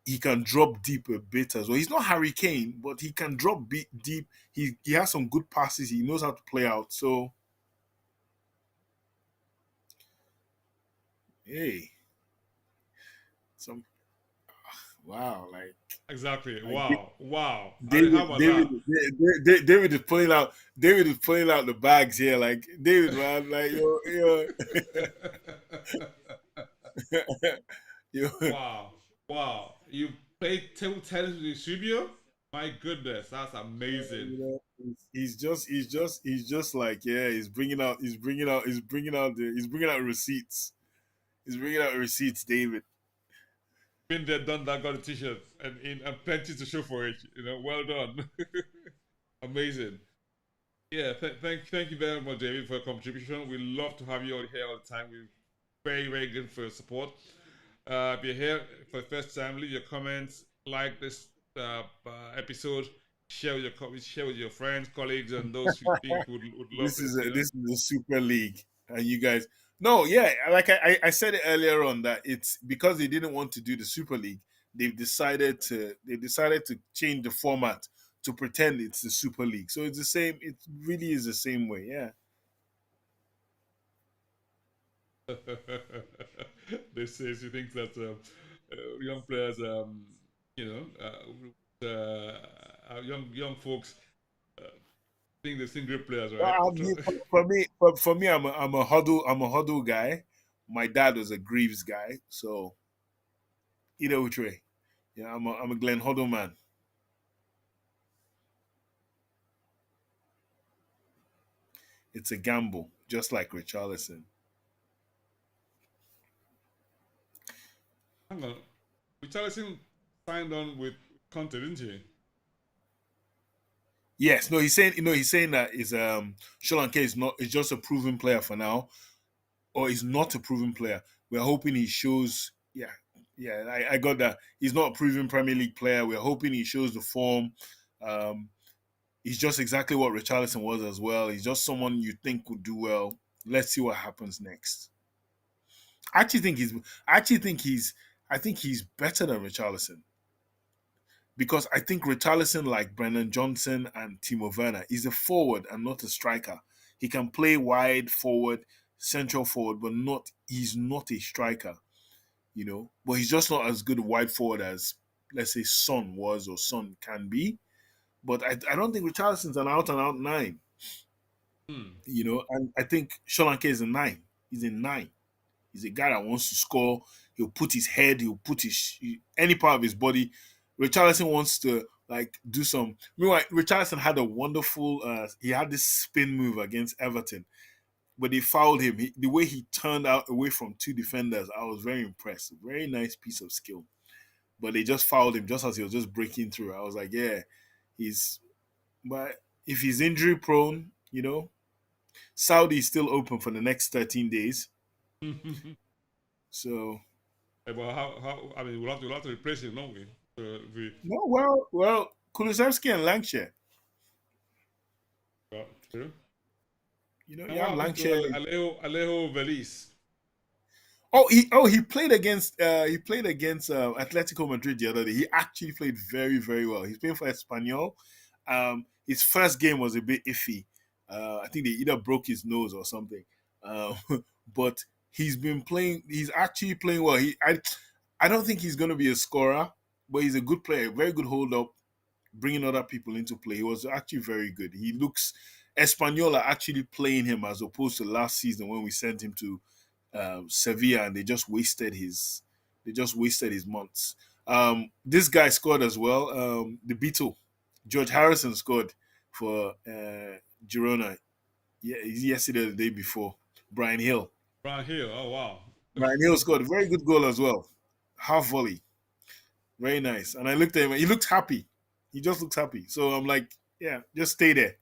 He can drop deep a bit as well. He's not Harry Kane, but he can drop deep. He has some good passes. He knows how to play out. So hey, some wow, Exactly. like Wow. Wow. How David, about David, that? David is pulling out. David is pulling out the bags here. Like David, man, like yo, Wow. Wow. You played table tennis with Eusebio? My goodness, that's amazing. he's just like, yeah, he's bringing out receipts. He's bringing out receipts, David. Been there, done that, got a t-shirt and plenty to show for it. Well done. Amazing. Yeah, thank you very much, David, for your contribution. We love to have you all here all the time. We're very, very good for your support. If you're here for the first time, leave your comments, like this episode, share with your friends, colleagues, and those you think would love This is a, this. this is a super league, and you guys. No, yeah, like I said it earlier on that it's because they didn't want to do the Super League. They decided to change the format to pretend it's the Super League. So it's the same. It really is the same way. Yeah. This says he thinks that young players, young folks think they sing great players, right? Well, for me, I'm a huddle guy. My dad was a Greaves guy, so either which way, yeah, I'm a Glenn Hoddle man. It's a gamble, just like Richarlison. Hang on, Richarlison signed on with Conte, didn't he? Yes, no, he's saying that Sri Lanka is just a proven player for now, or is not a proven player. We're hoping he shows. Yeah, yeah, I got that. He's not a proven Premier League player. We're hoping he shows the form. Um, he's just exactly what Richarlison was as well. He's just someone you think would do well. Let's see what happens next. I actually think he's. I actually think he's. I think he's better than Richarlison because I think Richarlison, like Brennan Johnson and Timo Werner, is a forward and not a striker. He can play wide forward, central forward, but not. He's not a striker, But he's just not as good a wide forward as, let's say, Son was or Son can be. But I don't think Richarlison's an out and out nine, Hmm. And I think Solanke is a nine. He's a nine. He's a guy that wants to score. He'll put his head, he'll put any part of his body. Richarlison wants to do some. Meanwhile, Richarlison had a wonderful. He had this spin move against Everton, but they fouled him. The way he turned out away from two defenders, I was very impressed. Very nice piece of skill. But they just fouled him just as he was just breaking through. I was like, yeah, he's. But if he's injury prone, Saudi is still open for the next 13 days. So But how? I mean, we'll have to replace him, don't we? We no, well, Kulusevski and Lancashire. got through. And You what have happened to Lancashire. Alejo Velis? Oh, he played against Atletico Madrid the other day. He actually played very very well. He's playing for Espanyol. His first game was a bit iffy. I think they either broke his nose or something. Uh, but he's been playing. He's actually playing well. I don't think he's going to be a scorer, but he's a good player, very good hold up, bringing other people into play. He was actually very good. He looks Espanyol are actually playing him as opposed to last season when we sent him to Sevilla and they just wasted his months. This guy scored as well. The Beatle, George Harrison scored for Girona. Yeah, yesterday or the day before. Brian Hill. Brian Hill. Oh wow. Brian Hill scored a very good goal as well. Half volley. Very nice. And I looked at him. He looked happy. He just looked happy. So I'm like, yeah, just stay there.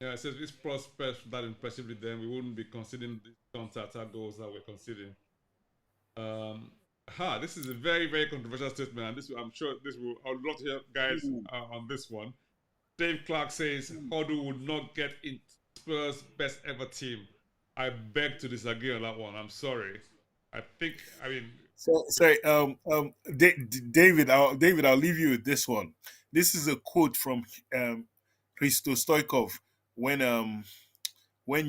Yeah, it says if Spurs pressed that impressively, then we wouldn't be conceding these counter-attack goals that we're conceding. Um, this is a very, very controversial statement, and this I'm sure this will. I would love to hear guys Ooh, on this one. Dave Clark says ooh. Hoddle would not get in Spurs' best ever team. I beg to disagree on that one. I'm sorry. I think. I mean, So sorry, David, I'll leave you with this one. This is a quote from Hristo Stoikov when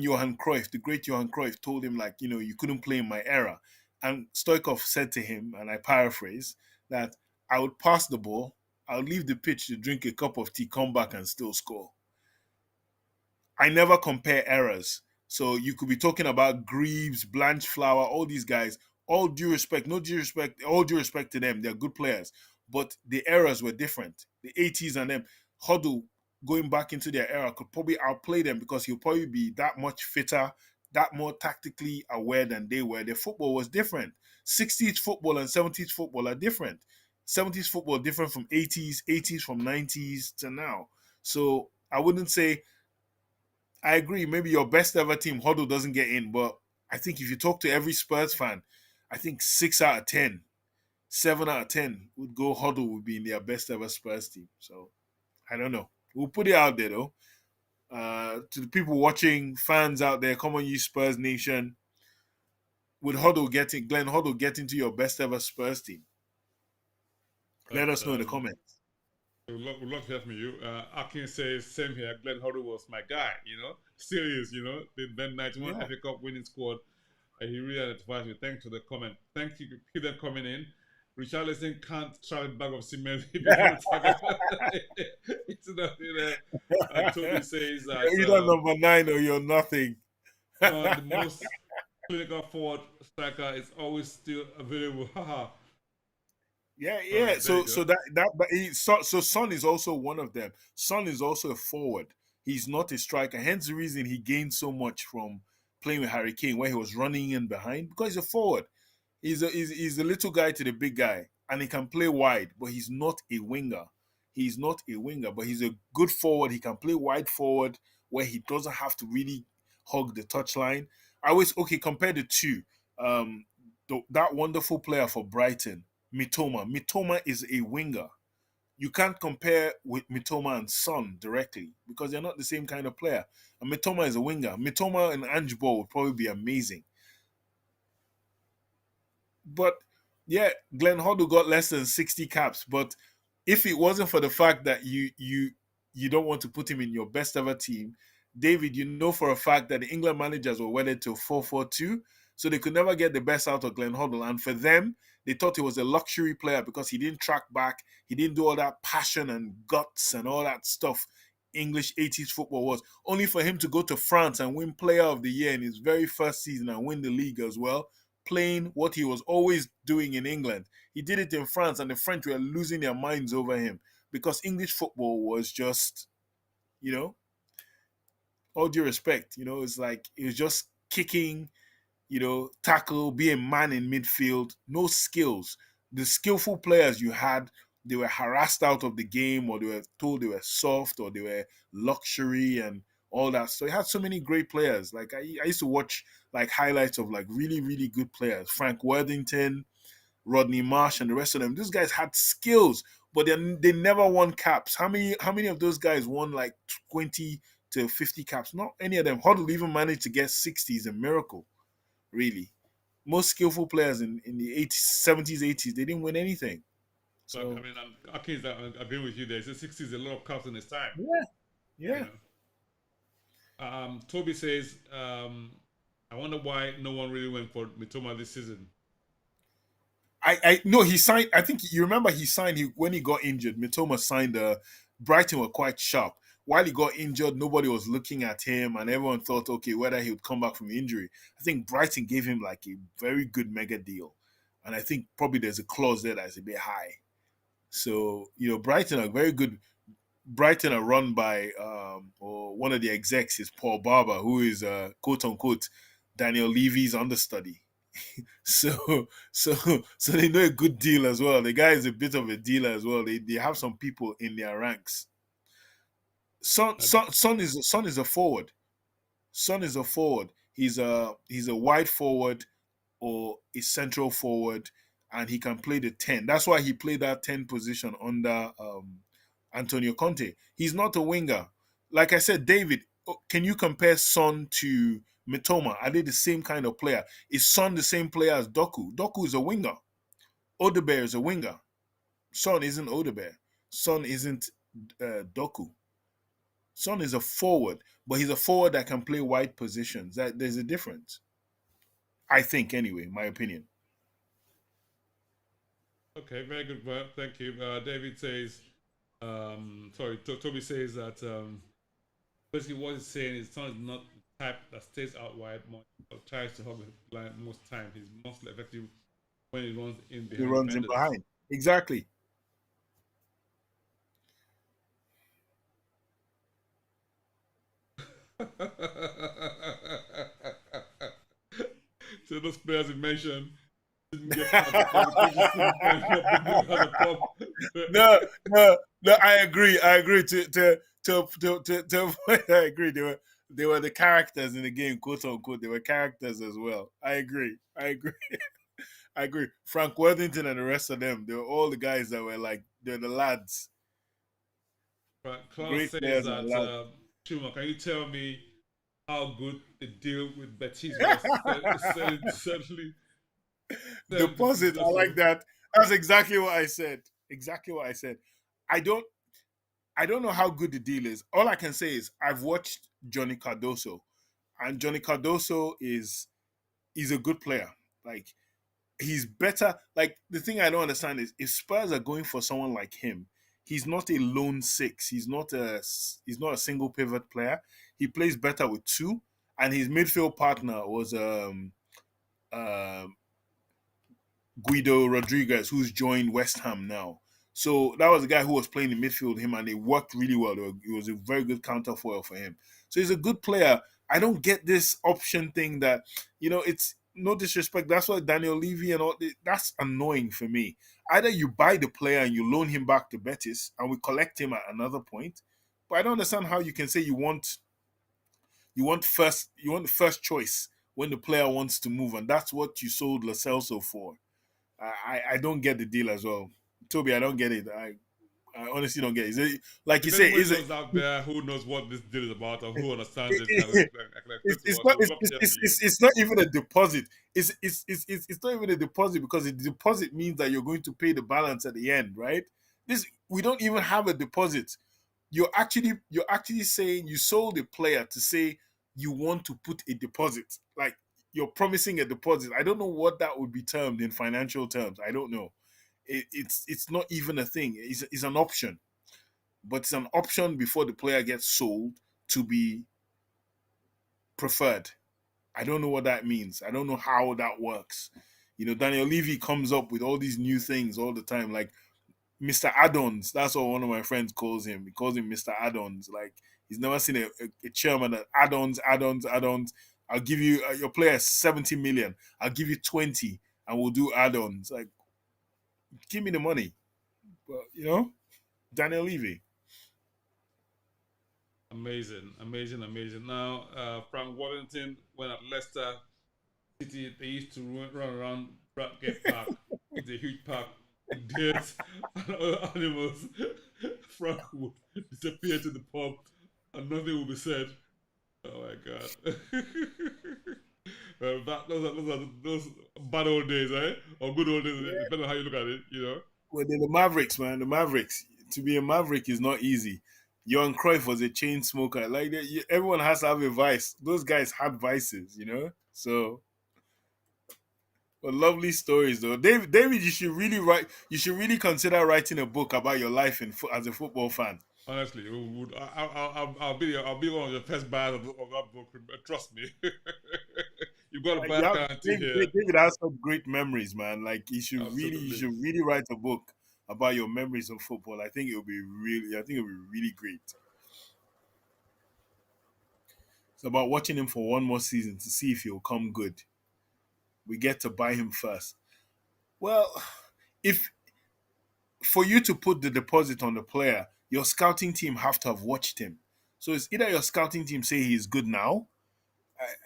Johan Cruyff, the great Johan Cruyff, told him like, you couldn't play in my era, and Stoikov said to him, and I paraphrase, that I would pass the ball, I would leave the pitch to drink a cup of tea, come back and still score. I never compare eras. So you could be talking about Greaves, Blanchflower, all these guys. All due respect, no due respect, all due respect to them. They're good players. But the eras were different. The 80s and them. Huddle going back into their era could probably outplay them because he'll probably be that much fitter, that more tactically aware than they were. Their football was different. 60s football and 70s football are different. 70s football different from 80s, 80s from 90s to now. So I wouldn't say I agree. Maybe your best ever team, Huddle, doesn't get in, but I think if you talk to every Spurs fan, I think 6 out of 10, 7 out of 10 would go Huddle would be in their best ever Spurs team. So I don't know. We'll put it out there though. To the people watching, fans out there, come on, you Spurs Nation. Would Glenn Huddle get into your best ever Spurs team? Let that's us know in the comments. would love to hear from you. Akin says same here. Glenn Hoddle was my guy. Still is. The then 91 Yeah. FA Cup winning squad. He really identifies me. Thanks for the comment. Thank you. Keep them coming in. Richarlison can't travel bag of cement before the target. It's nothing there. And Toby says that You're either number 9 or you're nothing. Son, the most clinical forward striker is always still available. Haha. Yeah, All yeah. right, there you So go. so Son is also one of them. Son is also a forward. He's not a striker. Hence the reason he gained so much from playing with Harry Kane, where he was running in behind because he's a forward. He's a little guy to the big guy, and he can play wide, but he's not a winger. He's not a winger, but he's a good forward. He can play wide forward where he doesn't have to really hug the touchline. I always okay compare the two. Um, that wonderful player for Brighton, Mitoma. Mitoma is a winger. You can't compare with Mitoma and Son directly because they're not the same kind of player. And Mitoma is a winger. Mitoma and Angeball would probably be amazing. But yeah, Glenn Hoddle got less than 60 caps. But if it wasn't for the fact that you don't want to put him in your best ever team, David, you know for a fact that the England managers were wedded to 4-4-2, so they could never get the best out of Glenn Hoddle. And for them, they thought he was a luxury player because he didn't track back, he didn't do all that passion and guts and all that stuff English 80s football was. Only for him to go to France and win Player of the Year in his very first season and win the league as well, playing what he was always doing in England. He did it in France, and the French were losing their minds over him because English football was just, you know, all due respect, it's like it was just kicking, tackle, be a man in midfield, no skills. The skillful players you had, they were harassed out of the game, or they were told they were soft, or they were luxury and all that. So he had so many great players. Like I used to watch like highlights of like really, really good players. Frank Worthington, Rodney Marsh, and the rest of them. Those guys had skills, but they never won caps. How many of those guys won like 20 to 50 caps? Not any of them. Huddle even managed to get 60 is a miracle, really. Most skillful players in the 80s, 70s, 80s, they didn't win anything. But I So mean, Akin, I agree with you there. The 60s, a lot of caps in his time. yeah, You yeah. know. Toby says, I wonder why no one really went for Mitoma this season. I no, he signed. I think you remember he signed. When he got injured, Mitoma signed. Brighton were quite sharp. While he got injured, nobody was looking at him, and everyone thought, okay, whether he would come back from injury. I think Brighton gave him like a very good mega deal, and I think probably there's a clause there that's a bit high. So Brighton are very good. Brighton are run by or one of the execs is Paul Barber, who is quote unquote Daniel Levy's understudy. So they know a good deal as well. The guy is a bit of a dealer as well. They have some people in their ranks. I, Son is a forward. Son is a forward. He's a wide forward or a central forward, and he can play the 10. That's why he played that 10 position under Antonio Conte. He's not a winger. Like I said, David, can you compare Son to Mitoma? Are they the same kind of player? Is Son the same player as Doku? Doku is a winger. Odebear is a winger. Son isn't Odebear. Son isn't Doku. Son is a forward, but he's a forward that can play wide positions. That there's a difference. I think, anyway, my opinion. okay, very good work. Thank you. David says, Toby says that basically what he's saying is Son is not the type that stays out wide much or tries to hug the line most time. He's mostly effective when he runs in He behind runs in defenders. behind. Exactly. So those players you mentioned didn't get cards because the coaches couldn't find what to do as a pop. No, no, no. I agree. I agree. To I agree. They were the characters in the game, quote unquote. They were characters as well. I agree. I agree. I agree. Frank Worthington and the rest of them, they were all the guys that were like they're the lads, But Klaus great says players and that, lads. Chuma, can you tell me how good the deal with Betis was? It's certainly Deposit. I like successful. that. That's exactly what I said. Exactly what I said. I don't. I don't know how good the deal is. All I can say is I've watched Johnny Cardoso, and Johnny Cardoso is a good player. Like he's better. Like the thing I don't understand is if Spurs are going for someone like him, he's not a lone six. He's not a single pivot player. He plays better with two, and his midfield partner was um Guido Rodriguez, who's joined West Ham now. So that was the guy who was playing in midfield, him, and they worked really well. It was a very good counterfoil for him. So he's a good player. I don't get this option thing that, it's no disrespect. That's why Daniel Levy and all that's annoying for me. Either you buy the player and you loan him back to Betis and we collect him at another point. But I don't understand how you can say you want first choice when the player wants to move, and that's what you sold Lo Celso for. I don't get the deal as well. Toby, I don't get it. I honestly don't get it. Like you If say, anybody knows out there who knows what this deal is about or who understands it, can explain to it's us. not We would love to hear from you. it's not even a deposit. It's not even a deposit because the deposit means that you're going to pay the balance at the end, right? This we don't even have a deposit. You're actually saying you sold a player to say you want to put a deposit. Like you're promising a deposit. I don't know what that would be termed in financial terms. I don't know. It's not even a thing. It's an option, but it's an option before the player gets sold to be preferred. I don't know what that means. I don't know how that works. Daniel Levy comes up with all these new things all the time, like Mr. Add-ons. That's what one of my friends calls him. He calls him Mr. Add-ons. Like he's never seen a chairman that add-ons, add-ons, add-ons. I'll give you your player 70 million. I'll give you 20, and we'll do add-ons. Like, give me the money. But Daniel Levy. Amazing, amazing, amazing. Now, Frank Warrington, when at Leicester City, they used to run around Bradgate Park. It's a huge park with deers and other animals. Frank would disappear to the pub and nothing would be said. Oh my god. Those bad old days, eh? Or good old days, depending on how you look at it. Well, they're the Mavericks, man. The Mavericks. To be a Maverick is not easy. Johan Cruyff was a chain smoker. Like everyone has to have a vice. Those guys had vices. So, but lovely stories though. David, you should really write. You should really consider writing a book about your life as a football fan. Honestly, I'll be one of the first buyers of that book. Trust me. You've got a You buyer have, guarantee David, here. David has some great memories, man. Like you Absolutely. should really write a book about your memories of football. I think it'll be really great. It's about watching him for one more season to see if he'll come good. We get to buy him first. Well, if for you to put the deposit on the player, your scouting team have to have watched him. So it's either your scouting team say he's good now.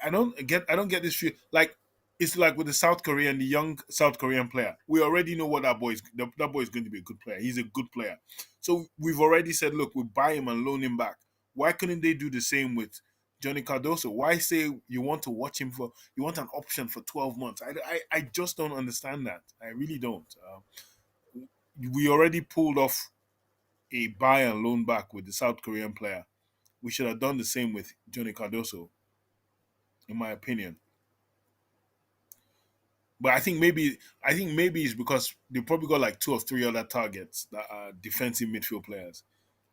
I don't get this feel like it's like with the South Korean, the young South Korean player. We already know what that boy is going to be a good player. He's a good player. So we've already said, look, we buy him and loan him back. Why couldn't they do the same with Johnny Cardoso? Why say you want to watch him for you want an option for 12 months? I just don't understand that. I really don't. We already pulled off a buy and loan back with the South Korean player. We should have done the same with Johnny Cardoso, in my opinion. But I think maybe it's because they probably got like two or three other targets that are defensive midfield players,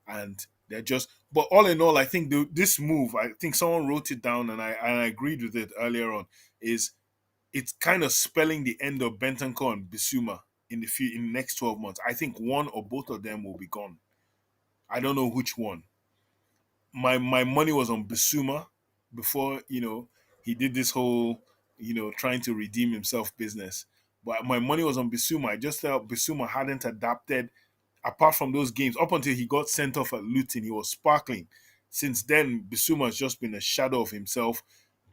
and they're just. But all in all, I think this move, I think someone wrote it down, and I agreed with it earlier on. Is it's kind of spelling the end of Bentancur and Bissouma in the next 12 months. I think one or both of them will be gone. I don't know which one. My money was on Bissouma before he did this whole trying to redeem himself business. But my money was on Bissouma. I just felt Bissouma hadn't adapted apart from those games up until he got sent off at Luton. He was sparkling. Since then, Bissouma has just been a shadow of himself.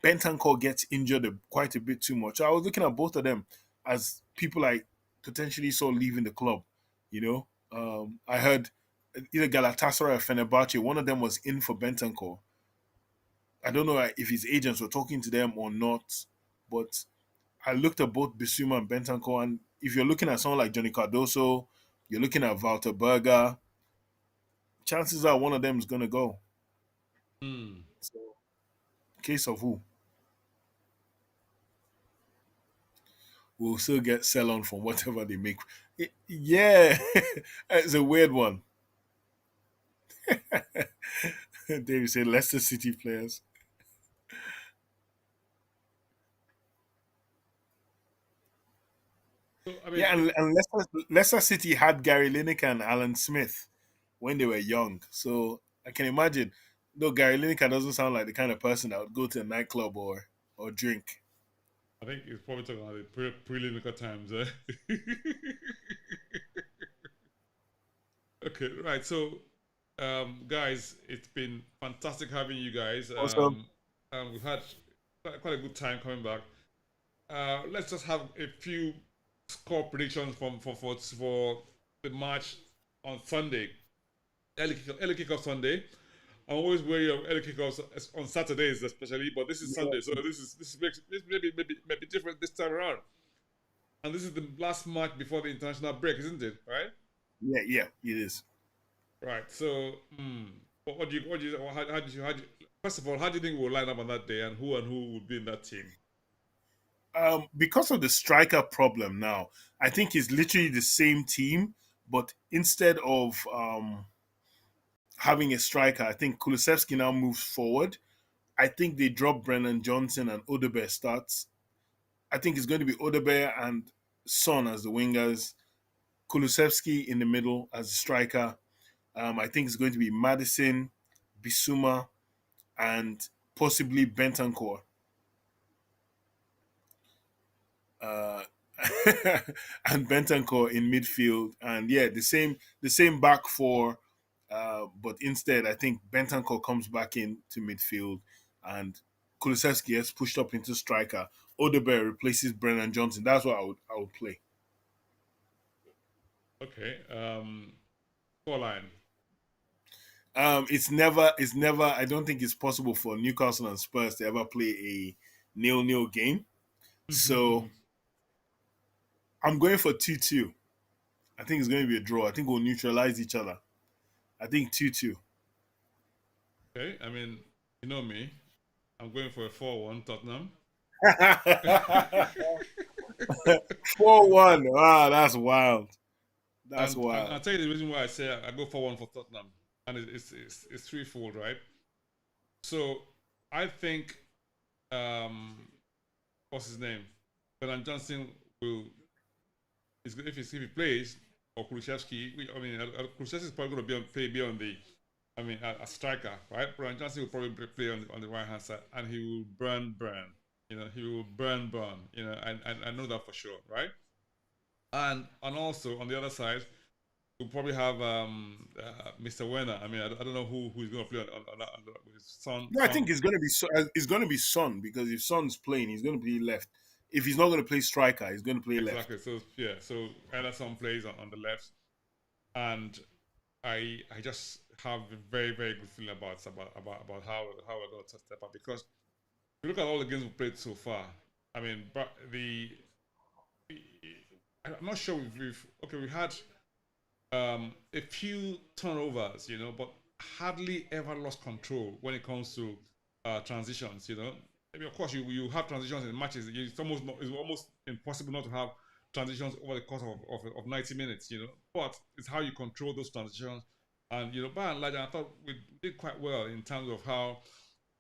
Bentancur gets injured quite a bit too much. I was looking at both of them as people I potentially saw leaving the club. I heard either Galatasaray or Fenerbahce, one of them was in for Bentancur. I don't know if his agents were talking to them or not, but I looked at both Bissouma and Bentancur, and if you're looking at someone like Johnny Cardoso, you're looking at Walter Berger, chances are one of them is going to go. Hmm. So, case of who? We'll still get sell on from whatever they make. Yeah, it's a weird one. David said Leicester City players. So I mean, Yeah, and Leicester City had Gary Lineker and Alan Smith when they were young. So I can imagine, though Gary Lineker doesn't sound like the kind of person that would go to a nightclub or drink. I think it's probably talking about the pre-Lineker times. Okay, right. So, guys, it's been fantastic having you guys. Awesome. We've had quite a good time coming back. Let's just have a few score predictions for the match on Sunday, early kickoff Sunday. I'm always wary of early kickoffs on Saturdays, especially, but this is Yeah, Sunday, so this maybe different this time around. And this is the last match before the international break, isn't it? Right? yeah, it is. Right. So, what do you, how do you, first of all, how do you think we'll line up on that day, and who would be in that team? Because of the striker problem now, I think it's literally the same team, but instead of having a striker, I think Kulusevski now moves forward. I think they drop Brennan Johnson and Odebear starts. I think it's going to be Odebear and Son as the wingers, Kulusevski in the middle as a striker. I think it's going to be Madison, Bisuma, and possibly Bentancur. Uh, and Bentancur in midfield, and yeah, the same back four. But instead, I think Bentancur comes back into midfield, and Kulusevski gets pushed up into striker. Odebear replaces Brennan Johnson. That's what I would play. Okay. Scoreline. It's never. I don't think it's possible for Newcastle and Spurs to ever play a nil-nil game. So I'm going for 2-2. I think it's going to be a draw. I think we'll neutralize each other. I think 2-2. Okay. I mean, you know me. I'm going for a 4-1 Tottenham. 4-1. Wow, that's wild. That's And wild. I'll tell you the reason why I say I go 4-1 for Tottenham, and it's threefold, right? So I think, what's his name? Bernard Johnson will if he plays, or Kulusevski. I mean, Kulusevski is probably going to be on the, I mean, a striker, right? Brian Johnson will probably play on the right hand side, and he will burn. He will burn. I know that for sure, right? And also on the other side, we'll probably have Mr. Werner. I mean, I don't know who's going to play on with his son. No, I think it's gonna be Son because if Son's playing, he's gonna play left. If he's not gonna play striker, he's gonna play left. Exactly. So yeah, so Ederson plays on the left, and I just have a very good feeling about how we're going to step up because if you look at all the games we've played so far. I mean, but I'm not sure we had a few turnovers, but hardly ever lost control when it comes to transitions. I mean, of course, you have transitions in matches. It's almost impossible not to have transitions over the course of 90 minutes. But it's how you control those transitions. And by and large, I thought we did quite well in terms of how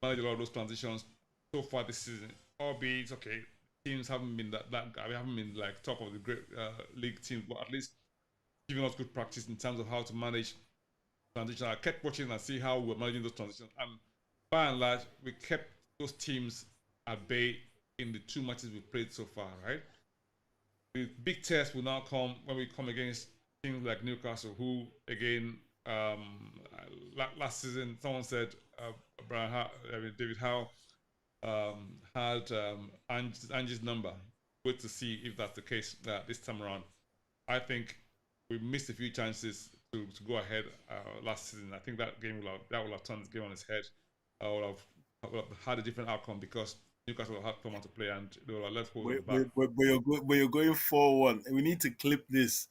manage a lot of those transitions so far this season. Albeit, okay, teams haven't been we haven't been like top of the great league teams, but at least giving us good practice in terms of how to manage transitions. I kept watching and see how we're managing those transitions, and by and large, we kept those teams at bay in the two matches we've played so far. Right, the big test will now come when we come against teams like Newcastle, who again last season someone said David Howe had Angie's number. Wait to see if that's the case this time around. I think we missed a few chances to go ahead last season. I think that will have turned the game on its head. Would have had a different outcome because Newcastle will have come out to play and they will have left hold of the bag. But you're going 4-1. We need to clip this.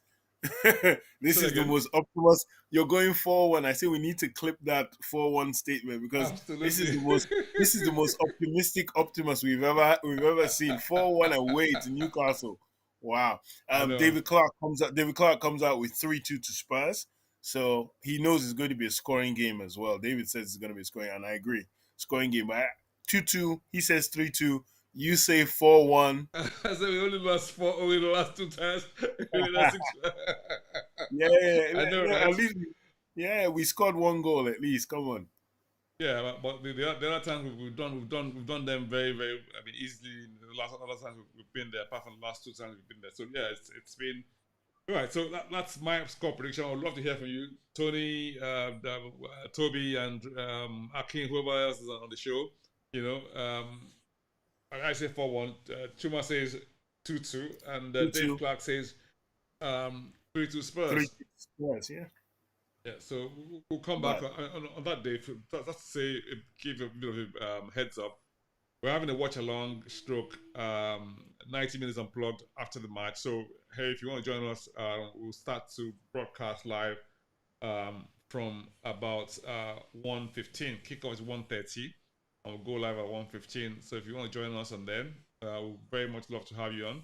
This So is the again, most optimus. You're going 4-1. I say we need to clip that 4-1 statement because this is absolutely. the most optimistic Optimus we've ever seen. 4-1 away to Newcastle. Wow. I know. David Clark comes out with 3-2 to Spurs. So he knows it's going to be a scoring game as well. David says it's going to be a scoring, and I agree. Scoring game. But 2-2, he says 3-2. You say 4-1. I said we only lost four over the last two times. In the last six. I know, Yeah. right? At least, yeah, we scored one goal at least. Come on. Yeah, but the other times we've done them very. I mean, easily. The last other times we've been there, apart from the last two times we've been there. So yeah, it's been all right. So that's my score prediction. I would love to hear from you, Tony, Toby, and Akin, whoever else is on the show. You know, I say 4-1. Chuma says 2-2, and Dave 2-2, Clark says 3-2 3 Spurs. Spurs, yeah. Yeah, so we'll come back But on that day. That's to say, give a bit of a heads up. We're having a watch along stroke 90 minutes unplugged after the match. So, hey, if you want to join us, we'll start to broadcast live from about 1:15. Kickoff is 1:30, and we'll go live at 1:15. So, if you want to join us on then, we'll very much love to have you on.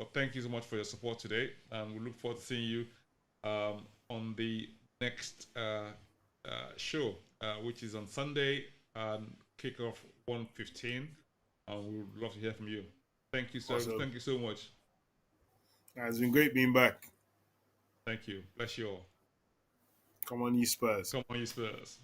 But thank you so much for your support today, and we look forward to seeing you on the next show, which is on Sunday and kickoff 1:15. And we would love to hear from you. Thank you, sir. awesome. Thank you so much. It's been great being back. Thank you. Bless you all. Come on, you Spurs. Come on, you Spurs.